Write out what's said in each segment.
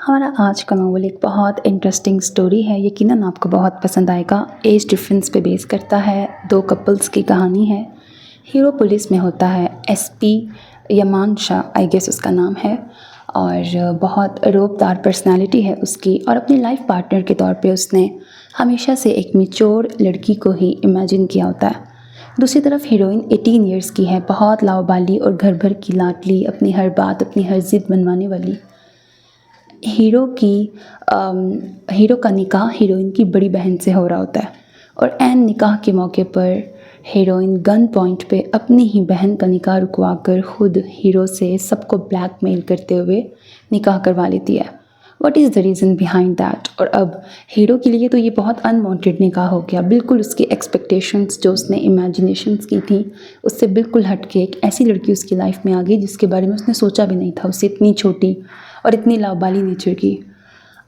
ہمارا آج کا ناول ایک بہت انٹرسٹنگ سٹوری ہے، یقیناً آپ کو بہت پسند آئے گا۔ ایج ڈفرینس پہ بیس کرتا ہے، دو کپلز کی کہانی ہے۔ ہیرو پولیس میں ہوتا ہے، S P یمان Shah I guess اس کا نام ہے، اور بہت روبدار پرسنالٹی ہے اس کی، اور اپنی لائف پارٹنر کے طور پہ اس نے ہمیشہ سے ایک میچور لڑکی کو ہی امیجن کیا ہوتا ہے۔ دوسری طرف ہیروئن 18 ایئرس کی ہے، بہت لاؤبالی اور گھر بھر کی لاڈلی، اپنی ہر بات اپنی ہر ضد منوانے والی۔ ہیرو کا نکاح ہیروئن کی بڑی بہن سے ہو رہا ہوتا ہے، اور عین نکاح کے موقع پر ہیروئن گن پوائنٹ پہ اپنی ہی بہن کا نکاح رکوا کر خود ہیرو سے سب کو بلیک میل کرتے ہوئے نکاح کروا لیتی ہے۔ What is the reason behind that? اور اب ہیرو کے لیے تو یہ بہت انوانٹیڈ نکاح ہو گیا، بالکل اس کی ایکسپیکٹیشنز جو اس نے امیجنیشنز کی تھیں اس سے بالکل ہٹ کے ایک ایسی لڑکی اس کی لائف میں آ گئی جس کے بارے میں اس نے سوچا بھی نہیں تھا، اسے اتنی چھوٹی اور اتنی لاؤبالی نیچر کی۔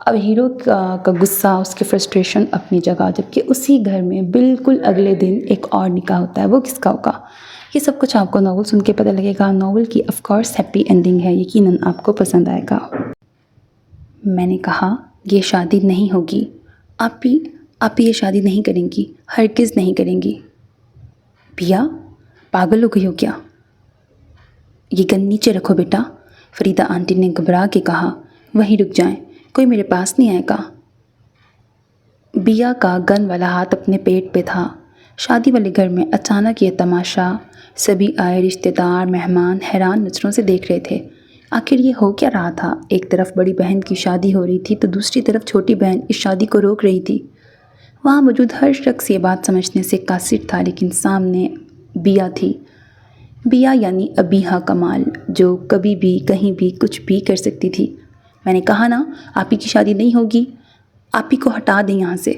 اب ہیرو کا غصہ، اس کی فرسٹریشن اپنی جگہ، جبکہ اسی گھر میں بالکل اگلے دن ایک اور نکاح ہوتا ہے۔ وہ کس کا ہوگا؟ یہ سب کچھ آپ کو ناول سن کے پتہ لگے گا۔ ناول کی آف کورس ہیپی اینڈنگ ہے، یقیناً آپ کو پسند آئے گا۔ میں نے کہا یہ شادی نہیں ہوگی، آپ یہ شادی نہیں کریں گی، ہرگز نہیں کریں گی۔ بیا پاگل ہو گئی ہو کیا؟ یہ گن نیچے رکھو بیٹا، فریدہ آنٹی نے گھبرا کے کہا۔ وہیں رک جائیں، کوئی میرے پاس نہیں آئے گا۔ بیا کا گن والا ہاتھ اپنے پیٹ پہ تھا۔ شادی والے گھر میں اچانک یہ تماشا سبھی آئے رشتہ دار مہمان حیران نظروں سے دیکھ رہے تھے۔ آخر یہ ہو کیا رہا تھا؟ ایک طرف بڑی بہن کی شادی ہو رہی تھی تو دوسری طرف چھوٹی بہن اس شادی کو روک رہی تھی۔ وہاں موجود ہر شخص یہ بات سمجھنے سے قاصر تھا، لیکن سامنے بیا تھی۔ بیا یعنی ابیہا کمال، جو کبھی بھی کہیں بھی کچھ بھی کر سکتی تھی۔ میں نے کہا نا آپ ہی کی شادی نہیں ہوگی، آپ ہی کو ہٹا دیں یہاں سے۔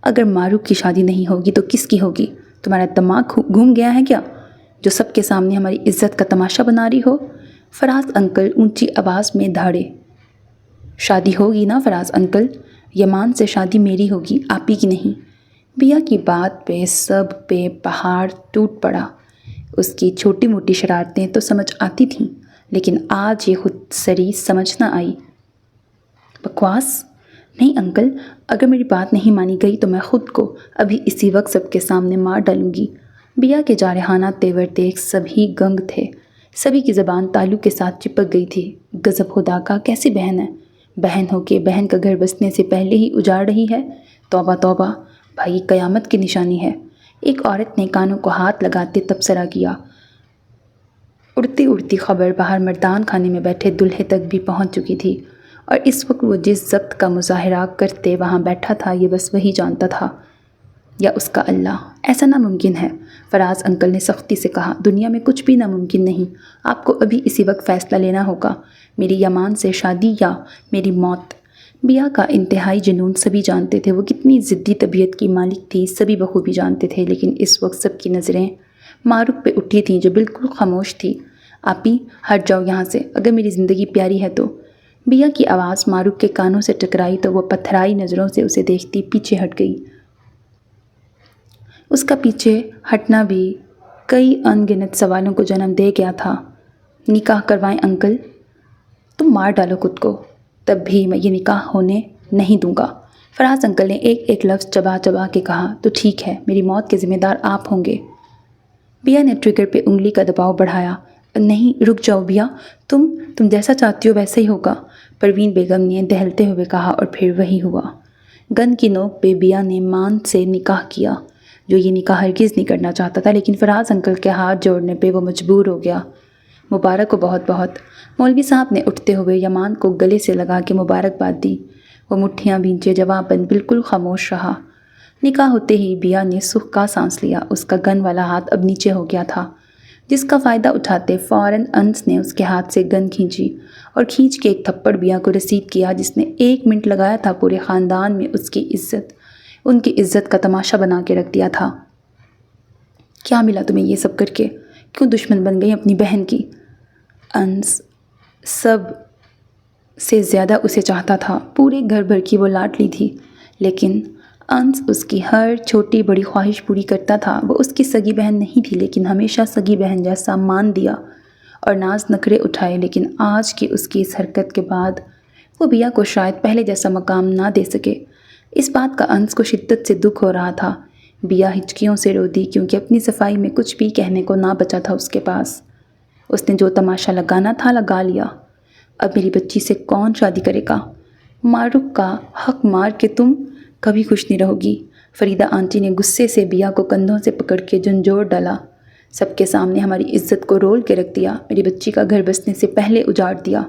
اگر معروف کی شادی نہیں ہوگی تو کس کی ہوگی؟ تمہارا دماغ گھوم گیا ہے کیا، جو سب کے سامنے ہماری عزت کا تماشا بنا رہی ہو؟ فراز انکل اونچی آواز میں دھاڑے۔ شادی ہوگی نا فراز انکل، یمان سے شادی میری ہوگی، آپ ہی کی نہیں۔ بیا کی بات پہ سب پہ پہاڑ ٹوٹ پڑا۔ اس کی چھوٹی موٹی شرارتیں تو سمجھ آتی تھیں، لیکن آج یہ خود سری سمجھ نہ آئی۔ بکواس؟ نہیں انکل، اگر میری بات نہیں مانی گئی تو میں خود کو ابھی اسی وقت سب کے سامنے مار ڈالوں گی۔ بیا کے جارحانہ تیور دیکھ سبھی گنگ تھے، سبھی کی زبان تالو کے ساتھ چپک گئی تھی۔ غضب خدا کا، کیسی بہن ہے؟ بہن ہو کے بہن کا گھر بسنے سے پہلے ہی اجاڑ رہی ہے۔ توبہ توبہ، بھائی قیامت کی نشانی ہے۔ ایک عورت نے کانوں کو ہاتھ لگاتے تبصرہ کیا۔ اڑتی اڑتی خبر باہر مردان خانے میں بیٹھے دولہے تک بھی پہنچ چکی تھی، اور اس وقت وہ جس ضبط کا مظاہرہ کرتے وہاں بیٹھا تھا یہ بس وہی جانتا تھا، یا اس کا اللہ۔ ایسا ناممکن ہے، فراز انکل نے سختی سے کہا۔ دنیا میں کچھ بھی ناممکن نہیں، آپ کو ابھی اسی وقت فیصلہ لینا ہوگا، میری یمان سے شادی یا میری موت۔ بیا کا انتہائی جنون سبھی جانتے تھے، وہ کتنی ضدی طبیعت کی مالک تھی سبھی بخوبی جانتے تھے، لیکن اس وقت سب کی نظریں معروف پہ اٹھی تھیں جو بالکل خاموش تھی۔ آپی ہٹ جاؤ یہاں سے، اگر میری زندگی پیاری ہے تو۔ بیا کی آواز معروف کے کانوں سے ٹکرائی تو وہ پتھرائی نظروں سے اسے دیکھتی پیچھے ہٹ گئی۔ اس کا پیچھے ہٹنا بھی کئی ان گنت سوالوں کو جنم دے گیا تھا۔ نکاح کروائیں انکل؟ تم مار ڈالو خود کو، تب بھی میں یہ نکاح ہونے نہیں دوں گا۔ فراز انکل نے ایک ایک لفظ چبا چبا کے کہا۔ تو ٹھیک ہے، میری موت کے ذمہ دار آپ ہوں گے۔ بیا نے ٹریگر پہ انگلی کا دباؤ بڑھایا۔ نہیں، رک جاؤ بیا، تم جیسا چاہتی ہو ویسا ہی ہوگا، پروین بیگم نے دہلتے ہوئے کہا، اور پھر وہی ہوا۔ گن کی نوک پہ بیا نے مان سے نکاح کیا، جو یہ نکاح ہرگز نہیں کرنا چاہتا تھا، لیکن فراز انکل کے ہاتھ جوڑنے پہ وہ مجبور ہو گیا۔ مبارک ہو بہت بہت۔ مولوی صاحب نے اٹھتے ہوئے یمان کو گلے سے لگا کے مبارکباد دی۔ وہ مٹھیاں بھینچے جواب بند بالکل خاموش رہا۔ نکاح ہوتے ہی بیا نے سکھ کا سانس لیا، اس کا گن والا ہاتھ اب نیچے ہو گیا تھا، جس کا فائدہ اٹھاتے فوراً انس نے اس کے ہاتھ سے گن کھینچی اور کھینچ کے ایک تھپڑ بیا کو رسید کیا، جس نے 1 منٹ لگایا تھا پورے خاندان میں ان کی عزت کا تماشا بنا کے رکھ دیا تھا۔ کیا ملا تمہیں یہ سب کر کے؟ کیوں دشمن بن گئی اپنی بہن کی؟ انس سب سے زیادہ اسے چاہتا تھا، پورے گھر بھر کی وہ لاڈلی تھی، لیکن انس اس کی ہر چھوٹی بڑی خواہش پوری کرتا تھا۔ وہ اس کی سگی بہن نہیں تھی، لیکن ہمیشہ سگی بہن جیسا مان دیا اور ناز نخرے اٹھائے، لیکن آج کی اس کی اس حرکت کے بعد وہ بیا کو شاید پہلے جیسا مقام نہ دے سکے۔ اس بات کا انس کو شدت سے دکھ ہو رہا تھا۔ بیا ہچکیوں سے رو دی کیونکہ اپنی صفائی میں کچھ بھی کہنے کو نہ بچا تھا اس کے پاس۔ اس نے جو تماشا لگانا تھا لگا لیا۔ اب میری بچی سے کون شادی کرے گا؟ معروف کا حق مار کے تم کبھی خوش نہیں رہو گی۔ فریدہ آنٹی نے غصے سے بیا کو کندھوں سے پکڑ کے جھنجھوڑ ڈالا۔ سب کے سامنے ہماری عزت کو رول کے رکھ دیا، میری بچی کا گھر بسنے سے پہلے اجاڑ دیا۔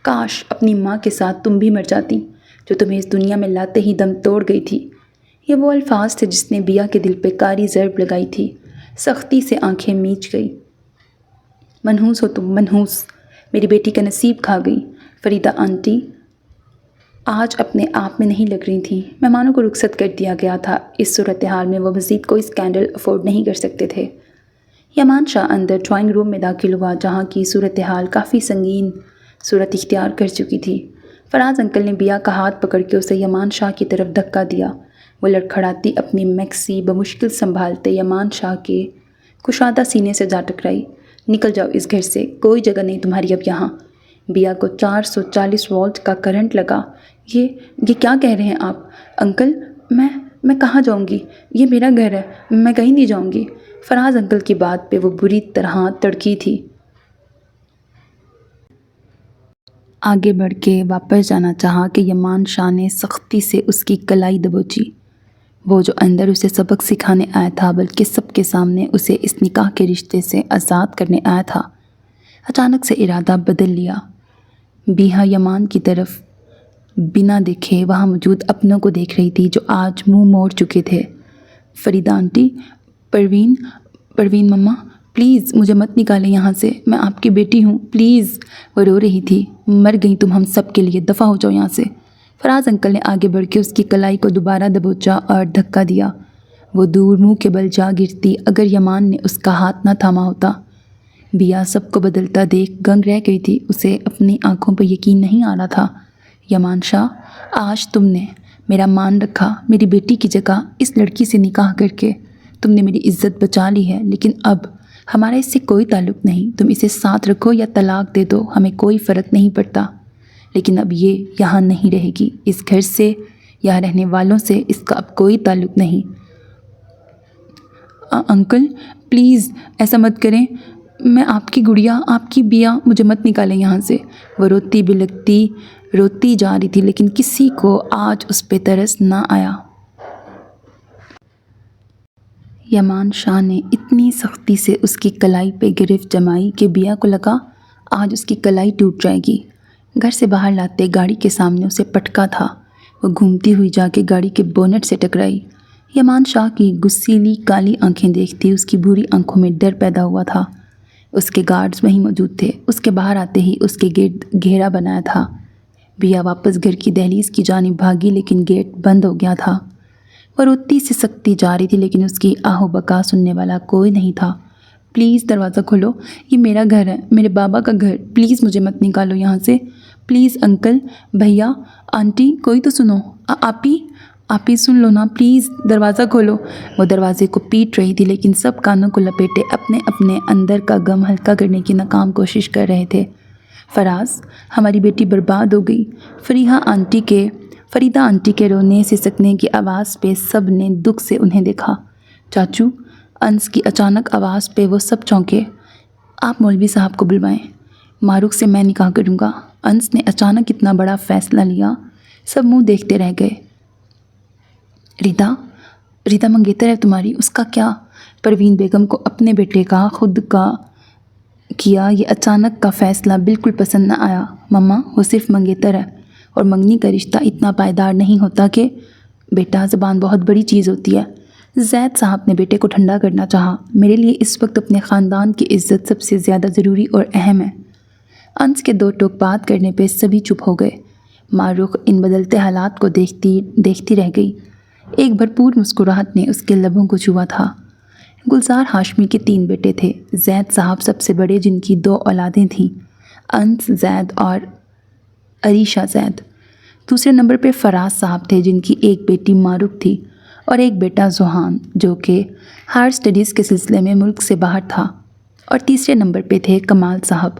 کاش اپنی ماں کے ساتھ تم بھی مر جاتی جو تمہیں اس دنیا میں لاتے ہی دم توڑ گئی تھی۔ یہ وہ الفاظ تھے جس نے بیا کے دل پہ کاری ضرب لگائی تھی۔ سختی سے آنکھیں میچ گئی۔ منحوس ہو تم، منحوس، میری بیٹی کا نصیب کھا گئی۔ فریدہ آنٹی آج اپنے آپ میں نہیں لگ رہی تھیں۔ مہمانوں کو رخصت کر دیا گیا تھا۔ اس صورتحال میں وہ مزید کوئی اسکینڈل افورڈ نہیں کر سکتے تھے۔ یمان شاہ اندر ڈرائنگ روم میں داخل ہوا جہاں کی صورتحال کافی سنگین صورت اختیار کر چکی تھی۔ فراز انکل نے بیا کا ہاتھ پکڑ کے اسے یمان شاہ کی طرف دھکا دیا۔ وہ لڑکھڑاتی اپنی میکسی بمشکل سنبھالتے یمان شاہ کے کشادہ سینے سے جا ٹکرائی۔ نکل جاؤ اس گھر سے، کوئی جگہ نہیں تمہاری اب یہاں۔ بیا کو 440 وولٹ کا کرنٹ لگا۔ یہ کیا کہہ رہے ہیں آپ؟ انکل میں کہاں جاؤں گی؟ یہ میرا گھر ہے، میں کہیں نہیں جاؤں گی۔ فراز انکل کی بات پہ وہ بری طرح تڑکی تھی۔ آگے بڑھ کے واپس جانا چاہا کہ یمان شاہ نے سختی سے اس کی کلائی دبوچی۔ وہ جو اندر اسے سبق سکھانے آیا تھا بلکہ سب کے سامنے اسے اس نکاح کے رشتے سے آزاد کرنے آیا تھا، اچانک سے ارادہ بدل لیا۔ بیہا یمان کی طرف بنا دیکھے وہاں موجود اپنوں کو دیکھ رہی تھی جو آج منہ موڑ چکے تھے۔ Farida aunty, Parveen mama, please مجھے مت نکالیں یہاں سے، میں آپ کی بیٹی ہوں، پلیز۔ وہ رو رہی تھی۔ مر گئی تم ہم سب کے لیے، دفع ہو جاؤ یہاں سے۔ فراز انکل نے آگے بڑھ کے اس کی کلائی کو دوبارہ دبوچا اور دھکا دیا۔ وہ دور منہ کے بل جا گرتی اگر یمان نے اس کا ہاتھ نہ تھاما ہوتا۔ بیا سب کو بدلتا دیکھ گنگ رہ گئی تھی۔ اسے اپنی آنکھوں پر یقین نہیں آ رہا تھا۔ یمان شاہ، آج تم نے میرا مان رکھا، میری بیٹی کی جگہ اس لڑکی سے نکاح کر کے تم نے میری عزت بچا لی ہے، لیکن اب ہمارا اس سے کوئی تعلق نہیں۔ تم اسے ساتھ رکھو یا طلاق دے دو، ہمیں کوئی فرق نہیں پڑتا، لیکن اب یہ یہاں نہیں رہے گی۔ اس گھر سے، یہاں رہنے والوں سے اس کا اب کوئی تعلق نہیں۔ انکل پلیز ایسا مت کریں، میں آپ کی گڑیا، آپ کی بیا، مجھے مت نکالیں یہاں سے۔ وہ روتی بلکتی روتی جا رہی تھی لیکن کسی کو آج اس پہ ترس نہ آیا۔ یمان شاہ نے اتنی سختی سے اس کی کلائی پہ گرفت جمائی کہ بیا کو لگا آج اس کی کلائی ٹوٹ جائے گی۔ گھر سے باہر لاتے گاڑی کے سامنے اسے پٹکا تھا۔ وہ گھومتی ہوئی جا کے گاڑی کے بونٹ سے ٹکرائی۔ یمان شاہ کی غصیلی کالی آنکھیں دیکھتی اس کی بھوری آنکھوں میں ڈر پیدا ہوا تھا۔ اس کے گارڈز وہیں موجود تھے۔ اس کے باہر آتے ہی اس کے گرد گھیرا بنایا تھا۔ بیا واپس گھر کی دہلیز کی جانب بھاگی لیکن گیٹ بند ہو گیا تھا۔ وہ روتی سے سکتی جا رہی تھی لیکن اس کی آہ و بکا سننے والا کوئی نہیں تھا۔ پلیز دروازہ کھولو، یہ میرا گھر ہے، میرے بابا کا گھر، پلیز مجھے مت نکالو یہاں سے، پلیز انکل، بھیا، آنٹی، کوئی تو سنو، آپی سن لو نا، پلیز دروازہ کھولو۔ وہ دروازے کو پیٹ رہی تھی لیکن سب کانوں کو لپیٹے اپنے اپنے اندر کا غم ہلکا کرنے کی ناکام کوشش کر رہے تھے۔ فراز، ہماری بیٹی برباد ہو گئی۔ فریدہ آنٹی کے رونے سسکنے کی آواز پہ سب نے دکھ سے انہیں دیکھا۔ چاچو، انس کی اچانک آواز پہ وہ سب چونکے۔ آپ مولوی صاحب کو بلوائیں، معروف سے میں نکاح کروں گا۔ انس نے اچانک اتنا بڑا فیصلہ لیا۔ سب منہ دیکھتے رہ گئے۔ ریدا منگیتر ہے تمہاری، اس کا کیا؟ پروین بیگم کو اپنے بیٹے کا خود کا کیا یہ اچانک کا فیصلہ بالکل پسند نہ آیا۔ مما، وہ صرف منگیتر ہے اور منگنی کا رشتہ اتنا پائیدار نہیں ہوتا کہ بیٹا، زبان بہت بڑی چیز ہوتی ہے۔ زید صاحب نے بیٹے کو ٹھنڈا کرنا چاہا۔ میرے لیے اس وقت اپنے خاندان کی عزت سب سے زیادہ ضروری اور اہم ہے۔ انس کے دو ٹوک بات کرنے پہ سبھی چپ ہو گئے۔ معروف ان بدلتے حالات کو دیکھتی رہ گئی۔ ایک بھرپور مسکراہٹ نے اس کے لبوں کو چھوا تھا۔ گلزار ہاشمی کے 3 بیٹے تھے۔ زید صاحب سب سے بڑے جن کی 2 اولادیں تھیں، انس زید اور عریشہ زید۔ دوسرے نمبر پہ فراز صاحب تھے جن کی ایک بیٹی معروف تھی اور ایک بیٹا زوہان جو کہ ہائر سٹڈیز کے سلسلے میں ملک سے باہر تھا، اور تیسرے نمبر پہ تھے کمال صاحب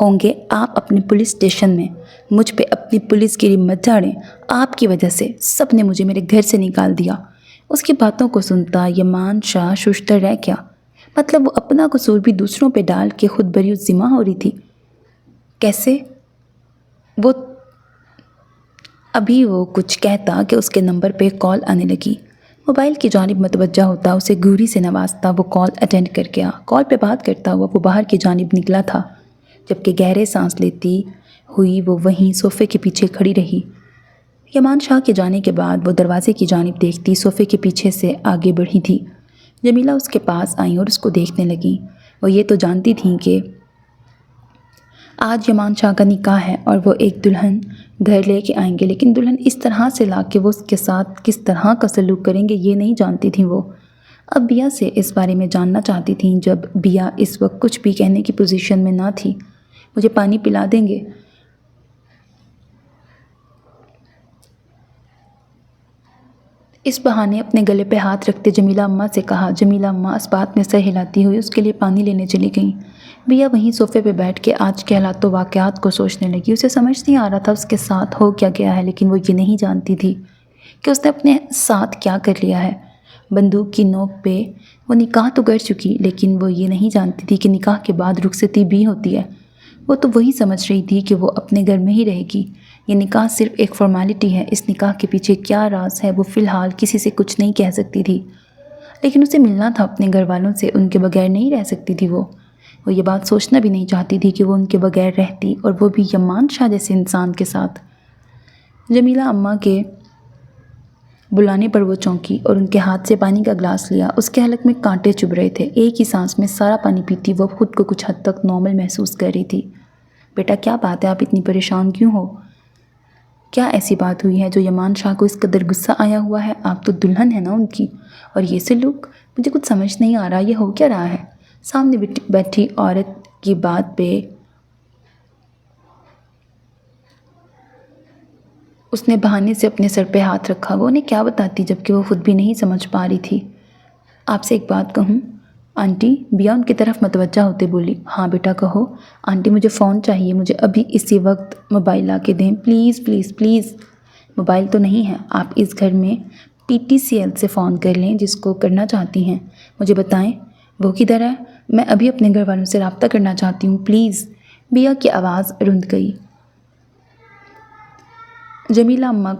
ہوں گے آپ اپنے پولیس اسٹیشن میں، مجھ پہ اپنی پولیس گیری مت جھاڑیں، آپ کی وجہ سے سب نے مجھے میرے گھر سے نکال دیا۔ اس کی باتوں کو سنتا یمان شاہ ششدر رہ گیا۔ مطلب وہ اپنا قصور بھی دوسروں پہ ڈال کے خود بری ذمہ ہو رہی تھی۔ کیسے؟ ابھی وہ کچھ کہتا کہ اس کے نمبر پہ کال آنے لگی۔ موبائل کی جانب متوجہ ہوتا، اسے گھوری سے نوازتا، وہ کال اٹینڈ کر گیا۔ کال پہ بات کرتا ہوا وہ باہر کی جانب نکلا تھا، جبکہ گہرے سانس لیتی ہوئی وہ وہیں صوفے کے پیچھے کھڑی رہی۔ یمان شاہ کے جانے کے بعد وہ دروازے کی جانب دیکھتی صوفے کے پیچھے سے آگے بڑھی تھی۔ جمیلہ اس کے پاس آئیں اور اس کو دیکھنے لگیں۔ وہ یہ تو جانتی تھیں کہ آج یمان شاہ کا نکاح ہے اور وہ ایک دلہن گھر لے کے آئیں گے، لیکن دلہن اس طرح سے لا کے وہ اس کے ساتھ کس طرح کا سلوک کریں گے یہ نہیں جانتی تھیں وہ۔ اب بیا سے اس بارے میں جاننا چاہتی تھیں، جب بیا اس وقت کچھ بھی کہنے کی پوزیشن میں نہ تھی۔ مجھے پانی پلا دیں گے؟ اس بہانے اپنے گلے پہ ہاتھ رکھتے جمیلہ اماں سے کہا۔ جمیلہ اماں اس بات میں سر ہلاتی ہوئی اس کے لیے پانی لینے چلی گئیں۔ بیا وہیں صوفے پہ بیٹھ کے آج کے حالات و واقعات کو سوچنے لگی۔ اسے سمجھ نہیں آ رہا تھا اس کے ساتھ ہو کیا گیا ہے، لیکن وہ یہ نہیں جانتی تھی کہ اس نے اپنے ساتھ کیا کر لیا ہے۔ بندوق کی نوک پہ وہ نکاح تو کر چکی، لیکن وہ یہ نہیں جانتی تھی کہ نکاح کے بعد رخصتی بھی ہوتی ہے۔ وہ تو وہی سمجھ رہی تھی کہ وہ اپنے گھر میں ہی رہے گی۔ یہ نکاح صرف ایک فارمیلٹی ہے، اس نکاح کے پیچھے کیا راز ہے وہ فی الحال کسی سے کچھ نہیں کہہ سکتی تھی، لیکن اسے ملنا تھا اپنے گھر والوں سے، ان کے بغیر نہیں رہ سکتی تھی وہ یہ بات سوچنا بھی نہیں چاہتی تھی کہ وہ ان کے بغیر رہتی، اور وہ بھی یمان شاہ جیسے انسان کے ساتھ۔ جمیلہ اماں کے بلانے پر وہ چونکی اور ان کے ہاتھ سے پانی کا گلاس لیا۔ اس کے حلق میں کانٹے چبھ رہے تھے، ایک ہی سانس میں سارا پانی پیتی وہ خود کو کچھ حد تک نارمل محسوس کر رہی تھی۔ بیٹا کیا بات ہے، آپ اتنی پریشان کیوں ہو؟ کیا ایسی بات ہوئی ہے جو یمان شاہ کو اس قدر غصہ آیا ہوا ہے؟ آپ تو دلہن ہے نا ان کی، اور یہ سلوک مجھے کچھ سمجھ نہیں آ رہا، یہ ہو کیا رہا ہے؟ سامنے بیٹھی عورت کی بات پہ اس نے بہانے سے اپنے سر پہ ہاتھ رکھا۔ وہ انہیں کیا بتاتی جبکہ وہ خود بھی نہیں سمجھ پا رہی تھی۔ آپ سے ایک بات کہوں؟ آنٹی، بیا ان کی طرف متوجہ ہوتے بولی۔ ہاں بیٹا کہو۔ آنٹی مجھے فون چاہیے، مجھے ابھی اسی وقت موبائل لا کے دیں، پلیز پلیز پلیز۔ موبائل تو نہیں ہے، آپ اس گھر میں PTCL سے فون کر لیں جس کو کرنا چاہتی ہیں، مجھے بتائیں وہ کدھر ہے؟ میں ابھی اپنے گھر والوں سے رابطہ کرنا چاہتی ہوں، پلیز۔ بیا کی آواز رند گئی۔ جمیلہ اماں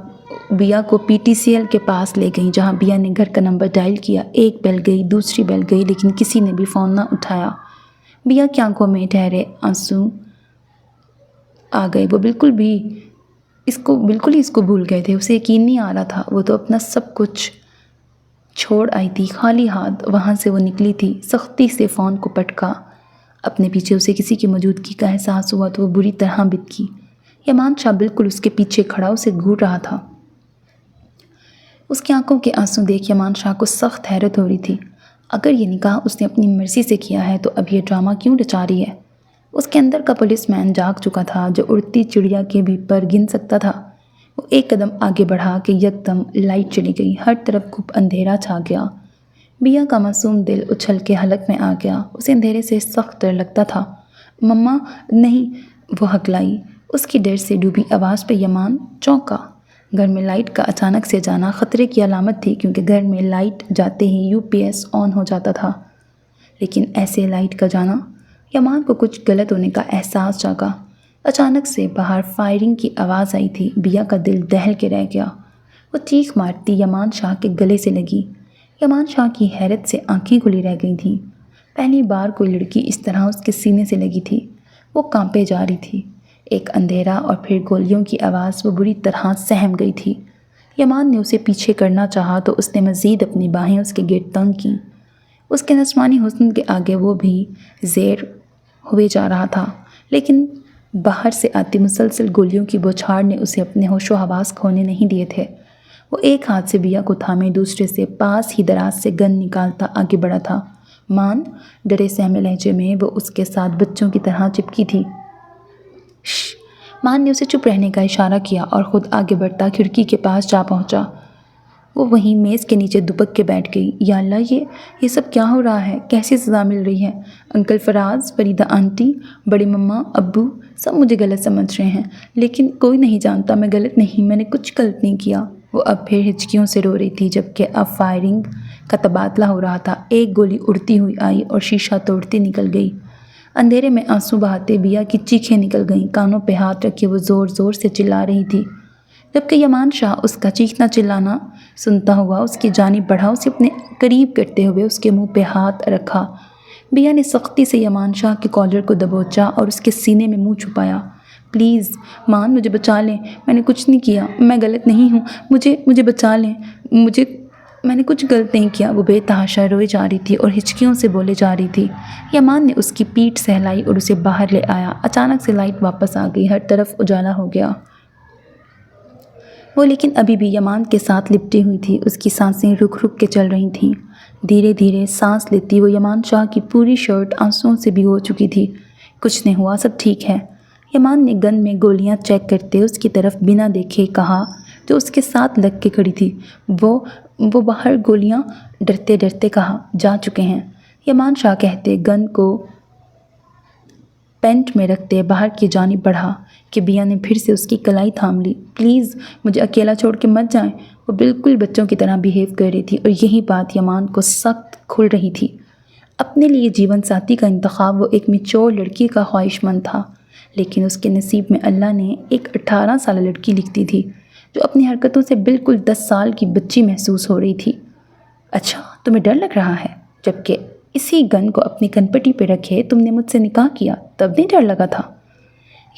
بیا کو PTCL کے پاس لے گئیں، جہاں بیا نے گھر کا نمبر ڈائل کیا۔ ایک بیل گئی، دوسری بیل گئی، لیکن کسی نے بھی فون نہ اٹھایا۔ بیا کی آنکھوں میں ٹھہرے آنسو آ گئے۔ وہ بالکل ہی اس کو بھول گئے تھے، اسے یقین نہیں آ رہا تھا، وہ تو اپنا سب کچھ چھوڑ آئی تھی، خالی ہاتھ وہاں سے وہ نکلی تھی۔ سختی سے فون کو پٹکا، اپنے پیچھے اسے کسی کی موجودگی کا احساس ہوا تو وہ بری طرح بتکی۔ یمان شاہ بالکل اس کے پیچھے کھڑا اسے گھور رہا تھا۔ اس کی آنکھوں کے آنسو دیکھ یمان شاہ کو سخت حیرت ہو رہی تھی۔ اگر یہ نکاح اس نے اپنی مرضی سے کیا ہے تو اب یہ ڈرامہ کیوں رچا رہی ہے؟ اس کے اندر کا پولیس مین جاگ چکا تھا، جو اڑتی چڑیا کے بھی پر گن سکتا تھا۔ وہ ایک قدم آگے بڑھا کہ یکدم لائٹ چلی گئی، ہر طرف گھپ اندھیرا چھا گیا۔ بیا کا معصوم دل اچھل کے حلق میں آ گیا، اسے اندھیرے سے سخت ڈر لگتا تھا۔ مما نہیں، وہ ہکلائی۔ اس کی ڈر سے ڈوبی آواز پہ یمان چونکا۔ گھر میں لائٹ کا اچانک سے جانا خطرے کی علامت تھی، کیونکہ گھر میں لائٹ جاتے ہی UPS آن ہو جاتا تھا، لیکن ایسے لائٹ کا جانا؟ یمان کو کچھ غلط ہونے کا احساس جاگا۔ اچانک سے باہر فائرنگ کی آواز آئی تھی۔ بیا کا دل دہل کے رہ گیا۔ وہ چیخ مارتی یمان شاہ کے گلے سے لگی۔ یمان شاہ کی حیرت سے آنکھیں کھلی رہ گئی تھیں۔ پہلی بار کوئی لڑکی اس طرح اس کے سینے سے لگی تھی۔ وہ کانپے جا رہی تھی۔ ایک اندھیرا اور پھر گولیوں کی آواز، وہ بری طرح سہم گئی تھی۔ یمان نے اسے پیچھے کرنا چاہا تو اس نے مزید اپنی باہیں اس کے گرد تنگ کیں۔ اس کے نسوانی حسن کے آگے وہ بھی زیر ہوئے جا رہا تھا، لیکن باہر سے آتی مسلسل گولیوں کی بوچھار نے اسے اپنے ہوش و حواس کھونے نہیں دیے تھے۔ وہ ایک ہاتھ سے بیا کو تھامے دوسرے سے پاس ہی دراز سے گن نکالتا آگے بڑھا تھا۔ مان، ڈرے سہمے لہجے میں وہ اس کے ساتھ بچوں کی طرح چپکی تھی۔ شش! مان نے اسے چپ رہنے کا اشارہ کیا اور خود آگے بڑھتا کھڑکی کے پاس جا پہنچا۔ وہ وہیں میز کے نیچے دبک کے بیٹھ گئی۔ یا اللہ، یہ سب کیا ہو رہا ہے؟ کیسی سزا مل رہی ہے؟ انکل فراز، فریدہ آنٹی، بڑی مما، ابو سب مجھے غلط سمجھ رہے ہیں، لیکن کوئی نہیں جانتا میں غلط نہیں، میں نے کچھ غلط نہیں کیا۔ وہ اب پھر ہچکیوں سے رو رہی تھی، جبکہ اب فائرنگ کا تبادلہ ہو رہا تھا۔ ایک گولی اڑتی ہوئی آئی اور شیشہ توڑتی نکل گئی۔ اندھیرے میں آنسو بہاتے بیا کی چیخیں نکل گئیں۔ کانوں پہ ہاتھ رکھے وہ زور زور سے چلا رہی تھی، جبکہ یمان شاہ اس کا چیخنا چلانا سنتا ہوا اس کی جانب بڑھا، اسے اپنے قریب کرتے ہوئے اس کے منہ پہ ہاتھ رکھا۔ بیا نے سختی سے یمان شاہ کے کالر کو دبوچا اور اس کے سینے میں منہ چھپایا۔ پلیز مان، مجھے بچا لیں، میں نے کچھ نہیں کیا، میں غلط نہیں ہوں، مجھے بچا لیں، میں نے کچھ غلط نہیں کیا۔ وہ بے تحاشا روئے جا رہی تھی اور ہچکیوں سے بولے جا رہی تھی۔ یمان نے اس کی پیٹھ سہلائی اور اسے باہر لے آیا۔ اچانک سے لائٹ واپس آ گئی، ہر طرف اجالا ہو گیا۔ وہ لیکن ابھی بھی یمان کے ساتھ لپٹی ہوئی تھی، اس کی سانسیں رک رک کے چل رہی تھیں۔ دھیرے دھیرے سانس لیتی وہ یمان شاہ کی پوری شرٹ آنسوؤں سے بھگو چکی تھی۔ کچھ نہیں ہوا، سب ٹھیک ہے، یمان نے گن میں گولیاں چیک کرتے اس کی طرف بنا دیکھے کہا، جو اس کے ساتھ لگ کے کھڑی تھی۔ وہ باہر گولیاں، ڈرتے ڈرتے کہا، جا چکے ہیں۔ یمان شاہ کہتے گن کو پینٹ میں رکھتے باہر کی جانب بڑھا کہ بیا نے پھر سے اس کی کلائی تھام لی۔ پلیز مجھے اکیلا چھوڑ کے مت جائیں۔ وہ بالکل بچوں کی طرح بیہیو کر رہی تھی اور یہی بات یمان کو سخت کھل رہی تھی۔ اپنے لیے جیون ساتھی کا انتخاب وہ ایک میچور لڑکی کا خواہش مند تھا، لیکن اس کے نصیب میں اللہ نے ایک 18 سالہ لڑکی لکھی تھی جو اپنی حرکتوں سے بالکل 10 سال کی بچی محسوس ہو رہی تھی۔ اچھا تمہیں ڈر لگ رہا ہے؟ جبکہ اسی گن کو اپنی کنپٹی پہ رکھے تم نے مجھ سے نکاح کیا، تب نہیں ڈر لگا تھا؟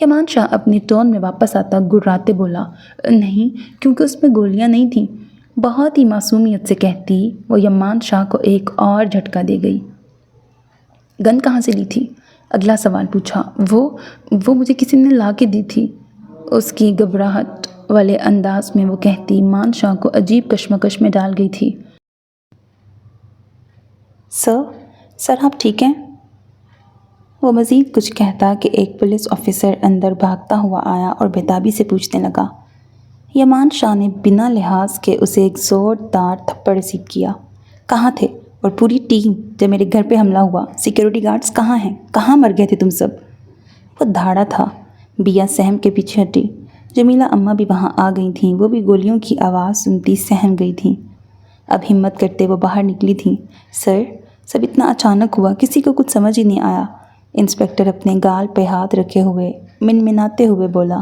یمان شاہ اپنی ٹون میں واپس آتا گراتے بولا، نہیں، کیونکہ اس میں گولیاں نہیں تھیں۔ بہت ہی معصومیت سے کہتی وہ یمان شاہ کو ایک اور جھٹکا دے گئی۔ گن کہاں سے لی تھی؟ اگلا سوال پوچھا۔ وہ مجھے کسی نے لا کے دی تھی، اس کی گھبراہٹ والے انداز میں وہ کہتی مان شاہ کو عجیب کشمکش میں ڈال گئی تھی۔ سر آپ ٹھیک ہیں؟ وہ مزید کچھ کہتا کہ ایک پولیس آفیسر اندر بھاگتا ہوا آیا اور بےتابی سے پوچھنے لگا۔ یمان شاہ نے بنا لحاظ کے اسے ایک زوردار تھپڑ ریسیو کیا۔ کہاں تھے؟ اور پوری ٹیم جب میرے گھر پہ حملہ ہوا؟ سیکیورٹی گارڈز کہاں ہیں؟ کہاں مر گئے تھے تم سب؟ وہ دھاڑا تھا۔ بیا سہم کے پیچھے ہٹی۔ جمیلہ اماں بھی وہاں آ گئی تھیں، وہ بھی گولیوں کی آواز سنتی سہم گئی تھیں۔ اب ہمت کرتے وہ باہر نکلی تھیں۔ سر، سب اتنا اچانک ہوا، کسی کو کچھ سمجھ ہی نہیں آیا، انسپکٹر اپنے گال پہ ہاتھ رکھے ہوئے منمناتے ہوئے بولا۔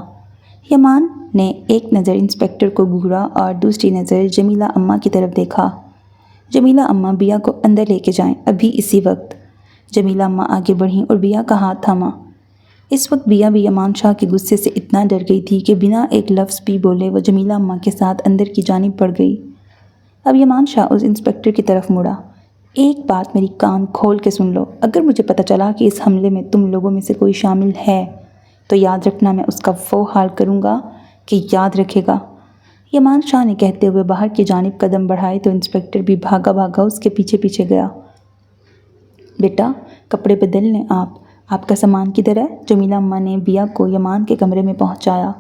یمان نے ایک نظر انسپکٹر کو گھورا اور دوسری نظر جمیلہ اماں کی طرف دیکھا۔ جمیلہ اماں، بیا کو اندر لے کے جائیں، ابھی اسی وقت۔ جمیلہ اماں آگے بڑھیں اور بیا کا ہاتھ تھاما۔ اس وقت بیا بھی یمان شاہ کے غصے سے اتنا ڈر گئی تھی کہ بنا ایک لفظ بھی بولے وہ جمیلہ اماں کے ساتھ اندر کی جانب بڑھ گئی۔ اب یمان شاہ اس انسپکٹر کی طرف مڑا۔ ایک بات میری کان کھول کے سن لو، اگر مجھے پتہ چلا کہ اس حملے میں تم لوگوں میں سے کوئی شامل ہے تو یاد رکھنا میں اس کا وہ حال کروں گا کہ یاد رکھے گا۔ یمان شاہ نے کہتے ہوئے باہر کی جانب قدم بڑھائے تو انسپکٹر بھی بھاگا بھاگا اس کے پیچھے پیچھے گیا۔ بیٹا کپڑے بدل لیں، آپ کا سامان کدھر ہے؟ جمیلہ اماں نے بیا کو یمان کے کمرے میں پہنچایا۔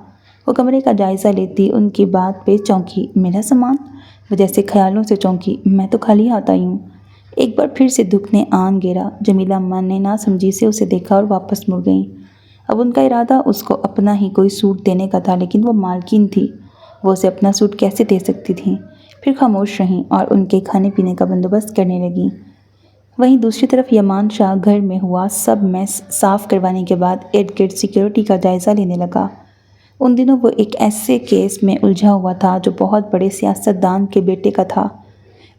وہ کمرے کا جائزہ لیتی ان کی بات پہ چونکی۔ میرا سامان؟ وہ جیسے خیالوں سے چونکی۔ میں تو خالی ہاتھ آئی ہوں۔ ایک بار پھر سے دکھ نے آن گھیرا۔ جمیلہ اماں نے ناسمجھی سے اسے دیکھا اور واپس مڑ گئیں۔ اب ان کا ارادہ اس کو اپنا ہی کوئی سوٹ دینے کا تھا، لیکن وہ مالکین تھی، وہ اسے اپنا سوٹ کیسے دے سکتی تھیں؟ پھر خاموش رہیں اور ان کے کھانے پینے کا بندوبست کرنے لگیں۔ وہیں دوسری طرف یمان شاہ گھر میں ہوا سب میس صاف کروانے کے بعد ارد گرد سیکیورٹی کا جائزہ لینے لگا۔ ان دنوں وہ ایک ایسے کیس میں الجھا ہوا تھا جو بہت بڑے سیاستدان کے بیٹے کا تھا۔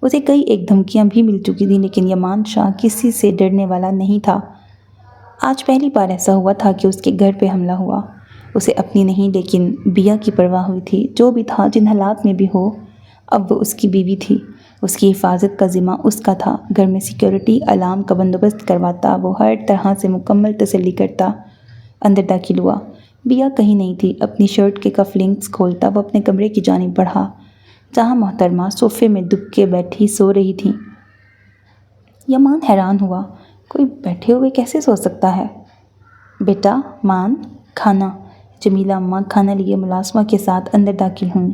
اسے کئی ایک دھمکیاں بھی مل چکی تھیں، لیکن یمان شاہ کسی سے ڈرنے والا نہیں تھا۔ آج پہلی بار ایسا ہوا تھا کہ اس کے گھر پہ حملہ ہوا۔ اسے اپنی نہیں لیکن بیا کی پرواہ ہوئی تھی۔ جو بھی تھا، جن حالات میں بھی ہو، اب وہ اس کی بیوی تھی، اس کی حفاظت کا ذمہ اس کا تھا۔ گھر میں سیکیورٹی الارم کا بندوبست کرواتا، وہ ہر طرح سے مکمل تسلی کرتا۔ اندر داخل ہوا۔ بیا کہیں نہیں تھی۔ اپنی شرٹ کے کف لنکس کھولتا وہ اپنے کمرے کی جانب بڑھا، جہاں محترمہ صوفے میں دب کے بیٹھی سو رہی تھیں۔ یمان حیران ہوا، کوئی بیٹھے ہوئے کیسے سو سکتا ہے؟ بیٹا مان، کھانا۔ جمیلہ اماں کھانا لیے ملازمہ کے ساتھ اندر داخل ہوئیں۔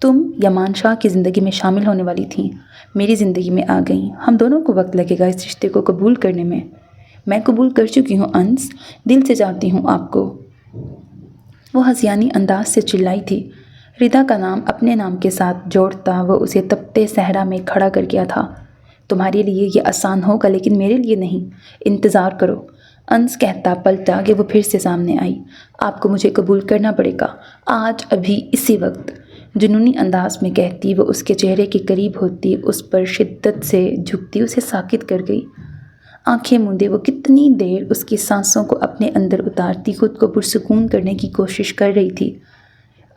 تم یمان شاہ کی زندگی میں شامل ہونے والی تھیں، میری زندگی میں آ گئیں۔ ہم دونوں کو وقت لگے گا اس رشتے کو قبول کرنے میں۔ میں قبول کر چکی ہوں انس، دل سے چاہتی ہوں آپ کو۔ وہ ہذیانی انداز سے چلائی تھی۔ ردا کا نام اپنے نام کے ساتھ جوڑتا وہ اسے تپتے صحرا میں کھڑا کر گیا تھا۔ تمہارے لیے یہ آسان ہوگا لیکن میرے لیے نہیں، انتظار کرو۔ انس کہتا پلٹا کہ وہ پھر سے سامنے آئی۔ آپ کو مجھے قبول کرنا پڑے گا، آج، ابھی، اسی وقت، جنونی انداز میں کہتی وہ اس کے چہرے کے قریب ہوتی، اس پر شدت سے جھکتی، اسے ساکت کر گئی۔ آنکھیں موندے وہ کتنی دیر اس کی سانسوں کو اپنے اندر اتارتی خود کو پرسکون کرنے کی کوشش کر رہی تھی۔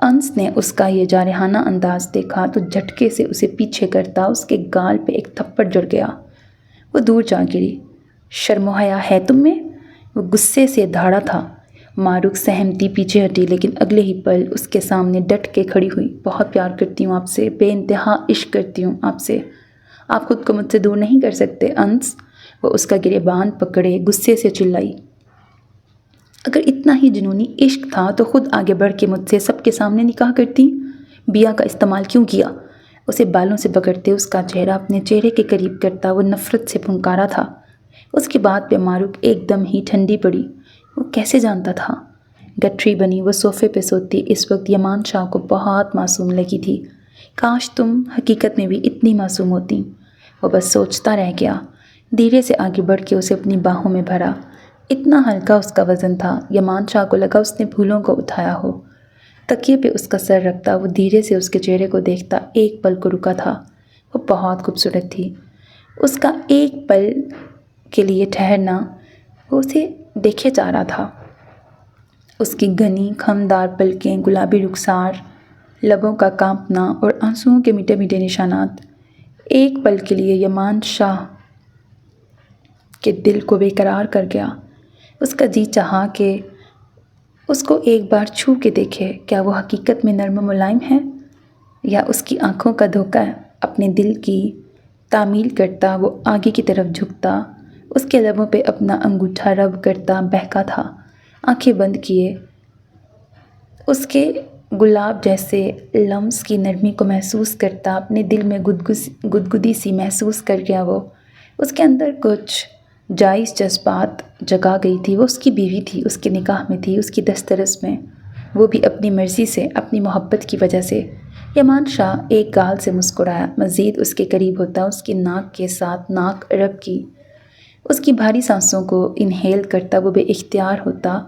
انس نے اس کا یہ جارحانہ انداز دیکھا تو جھٹکے سے اسے پیچھے کرتا اس کے گال پہ ایک تھپڑ جڑ گیا۔ وہ دور جا گری۔ شرم و حیا ہے تم میں؟ وہ غصے سے دھاڑا تھا۔ ماروک سہمتی پیچھے ہٹی لیکن اگلے ہی پل اس کے سامنے ڈٹ کے کھڑی ہوئی۔ بہت پیار کرتی ہوں آپ سے، بے انتہا عشق کرتی ہوں آپ سے، آپ خود کو مجھ سے دور نہیں کر سکتے انس۔ وہ اس کا گریبان پکڑے غصے سے چلائی۔ اگر اتنا ہی جنونی عشق تھا تو خود آگے بڑھ کے مجھ سے سب کے سامنے نکاح کرتی، بیا کا استعمال کیوں کیا؟ اسے بالوں سے پکڑتے اس کا چہرہ اپنے چہرے کے قریب کرتا وہ نفرت سے پھنکارا تھا۔ اس کی بات پہ ماروک ایک دم ہی ٹھنڈی پڑی۔ وہ کیسے جانتا تھا؟ گٹھری بنی وہ صوفے پہ سوتی اس وقت یمان شاہ کو بہت معصوم لگی تھی۔ کاش تم حقیقت میں بھی اتنی معصوم ہوتی۔ وہ بس سوچتا رہ گیا۔ دھیرے سے آگے بڑھ کے اسے اپنی باہوں میں بھرا۔ اتنا ہلکا اس کا وزن تھا، یمان شاہ کو لگا اس نے پھولوں کو اٹھایا ہو۔ تکیے پہ اس کا سر رکھتا وہ دھیرے سے اس کے چہرے کو دیکھتا، ایک پل کو رکا تھا۔ وہ بہت خوبصورت تھی۔ اس کا ایک پل کے لیے ٹھہرنا، وہ اسے دیکھے جا رہا تھا۔ اس کی گھنی خمدار پلکیں، گلابی رخسار، لبوں کا کانپنا اور آنسوؤں کے میٹھے میٹھے نشانات، ایک پل کے لیے یمان شاہ کے دل کو بے قرار کر گیا۔ اس کا جی چاہا کہ اس کو ایک بار چھو کے دیکھے۔ کیا وہ حقیقت میں نرم و ملائم ہے یا اس کی آنکھوں کا دھوکہ ہے؟ اپنے دل کی تعمیل کرتا وہ آگے کی طرف جھکتا، اس کے لبوں پہ اپنا انگوٹھا رب کرتا بہکا تھا۔ آنکھیں بند کیے اس کے گلاب جیسے لمس کی نرمی کو محسوس کرتا، اپنے دل میں گدگدی سی محسوس کر گیا۔ وہ اس کے اندر کچھ جائز جذبات جگا گئی تھی۔ وہ اس کی بیوی تھی، اس کے نکاح میں تھی، اس کی دسترس میں، وہ بھی اپنی مرضی سے، اپنی محبت کی وجہ سے۔ یمان شاہ ایک گال سے مسکرایا، مزید اس کے قریب ہوتا، اس کی ناک کے ساتھ ناک رب کی، اس کی بھاری سانسوں کو انہیل کرتا وہ بے اختیار ہوتا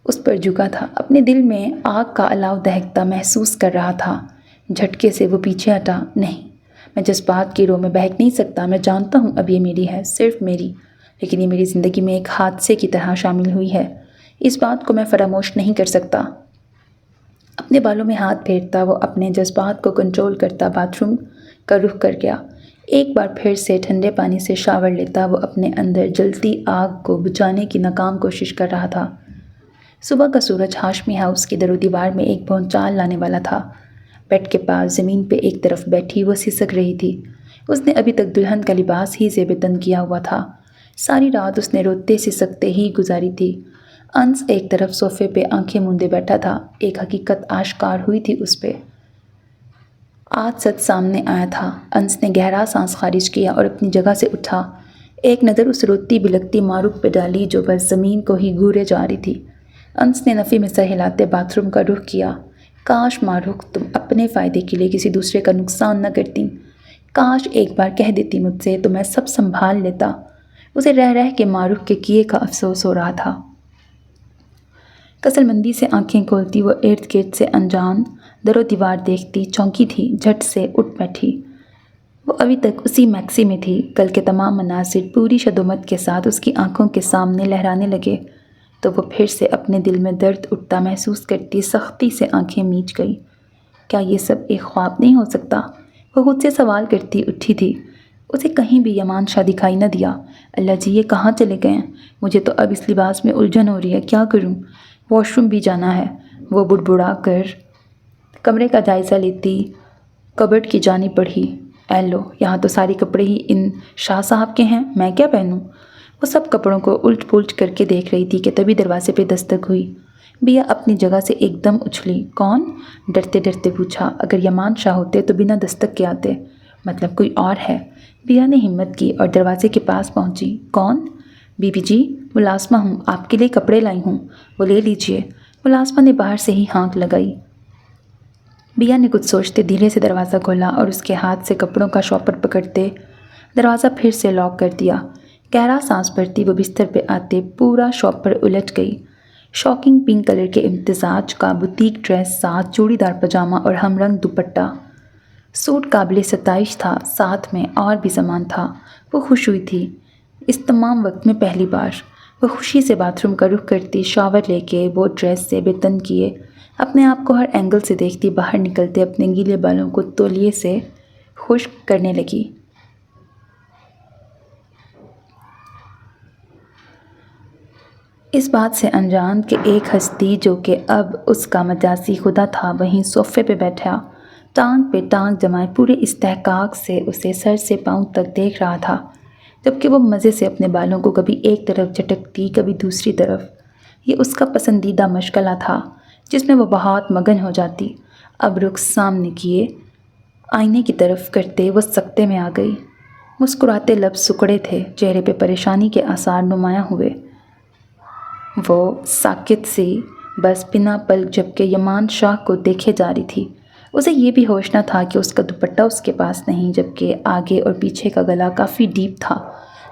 اس پر جھکا تھا، اپنے دل میں آگ کا الاؤ دہکتا محسوس کر رہا تھا۔ جھٹکے سے وہ پیچھے ہٹا۔ نہیں، میں جذبات کی رو میں بہک نہیں سکتا۔ میں جانتا ہوں اب یہ میری ہے، صرف میری، لیکن یہ میری زندگی میں ایک حادثے کی طرح شامل ہوئی ہے۔ اس بات کو میں فراموش نہیں کر سکتا۔ اپنے بالوں میں ہاتھ پھیرتا وہ اپنے جذبات کو کنٹرول کرتا باتھ روم کا رخ کر گیا۔ ایک بار پھر سے ٹھنڈے پانی سے شاور لیتا وہ اپنے اندر جلتی آگ کو بجھانے کی ناکام کوشش کر رہا تھا۔ صبح کا سورج ہاشمی ہاؤس کی در و دیوار میں ایک بھونچال لانے والا تھا۔ بیڈ کے پاس زمین پہ ایک طرف بیٹھی وہ سسک رہی تھی۔ اس نے ابھی تک دلہن کا لباس ہی زیب تن کیا ہوا تھا۔ ساری رات اس نے روتے سسکتے ہی گزاری تھی۔ انس ایک طرف صوفے پہ آنکھیں موندے بیٹھا تھا۔ ایک حقیقت آشکار ہوئی تھی اس پہ۔ آج سچ سامنے آیا تھا۔ انس نے گہرا سانس خارج کیا اور اپنی جگہ سے اٹھا۔ ایک نظر اس روتی بلکتی ماروک پہ ڈالی جو بس زمین کو ہی گھورے جا رہی تھی۔ انس نے نفی میں سر ہلاتے باتھ روم کا رخ کیا۔ کاش ماروک تم اپنے فائدے کے لیے کسی دوسرے کا نقصان نہ کرتی۔ کاش ایک بار کہہ دیتی مجھ سے تو میں سب سنبھال لیتا۔ اسے رہ رہ کے ماروک کے کیے کا افسوس ہو رہا تھا۔ کسل مندی سے آنکھیں کھولتی وہ ارد گرد سے انجان در و دیوار دیکھتی، چونکی تھی، جھٹ سے اٹھ بیٹھی۔ وہ ابھی تک اسی میکسی میں تھی۔ کل کے تمام مناظر پوری شدومت کے ساتھ اس کی آنکھوں کے سامنے لہرانے لگے تو وہ پھر سے اپنے دل میں درد اٹھتا محسوس کرتی سختی سے آنکھیں میچ گئی۔ کیا یہ سب ایک خواب نہیں ہو سکتا؟ وہ خود سے سوال کرتی اٹھی تھی۔ اسے کہیں بھی یمان شاہ دکھائی نہ دیا۔ اللہ جی، یہ کہاں چلے گئے ہیں؟ مجھے تو اب اس لباس میں الجھن ہو رہی ہے، کیا کروں؟ واش روم بھی جانا ہے۔ وہ بڑبڑا کر کمرے کا جائزہ لیتی کبرڈ کی جانب بڑھی۔ اے لو، یہاں تو سارے کپڑے ہی ان شاہ صاحب کے ہیں، میں کیا پہنوں؟ وہ سب کپڑوں کو الٹ پلٹ کر کے دیکھ رہی تھی کہ تبھی دروازے پہ دستک ہوئی۔ بیا اپنی جگہ سے ایک دم اچھلی۔ کون؟ ڈرتے ڈرتے پوچھا۔ اگر یمان شاہ ہوتے تو بنا دستک کے آتے۔ مطلب کوئی اور ہے؟ بیا نے ہمت کی اور دروازے کے پاس پہنچی۔ کون؟ بی بی جی، ملازمہ ہوں، آپ کے لیے کپڑے لائی ہوں، وہ لے لیجئے۔ ملازمہ نے باہر سے ہی ہانک لگائی۔ بیا نے کچھ سوچتے دھیرے سے دروازہ کھولا اور اس کے ہاتھ سے کپڑوں کا شاپر پکڑتے دروازہ پھر سے لاک کر دیا۔ گہرا سانس بھرتی وہ بستر پہ آتے پورا شاپر الٹ گئی۔ شاکنگ پنک کلر کے امتزاج کا بوتیک ڈریس، ساتھ چوڑی دار پاجامہ اور ہم رنگ دوپٹہ۔ سوٹ قابل ستائش تھا، ساتھ میں اور بھی سامان تھا۔ وہ خوش ہوئی تھی اس تمام وقت میں پہلی بار۔ وہ خوشی سے باتھ روم کا رخ کرتی، شاور لے کے وہ ڈریس سے بے تن کیے اپنے آپ کو ہر اینگل سے دیکھتی، باہر نکلتے اپنے گیلے بالوں کو تولیے سے خشک کرنے لگی۔ اس بات سے انجان کہ ایک ہستی جو کہ اب اس کا مجازی خدا تھا وہیں صوفے پہ بیٹھا ٹانگ پہ ٹانگ جمائے پورے استحقاق سے اسے سر سے پاؤں تک دیکھ رہا تھا، جبکہ وہ مزے سے اپنے بالوں کو کبھی ایک طرف جھٹکتی کبھی دوسری طرف۔ یہ اس کا پسندیدہ مشغلہ تھا جس میں وہ بہت مگن ہو جاتی۔ اب رخ سامنے کیے آئینے کی طرف کرتے وہ سکتے میں آ گئی۔ مسکراتے لب سکڑے تھے، چہرے پہ پریشانی کے آثار نمایاں ہوئے۔ وہ ساکت سی بس بنا پلک جھپکے یمان شاہ کو دیکھے جا رہی تھی۔ اسے یہ بھی ہوش نہ تھا کہ اس کا دوپٹہ اس کے پاس نہیں، جبکہ آگے اور پیچھے کا گلا کافی ڈیپ تھا،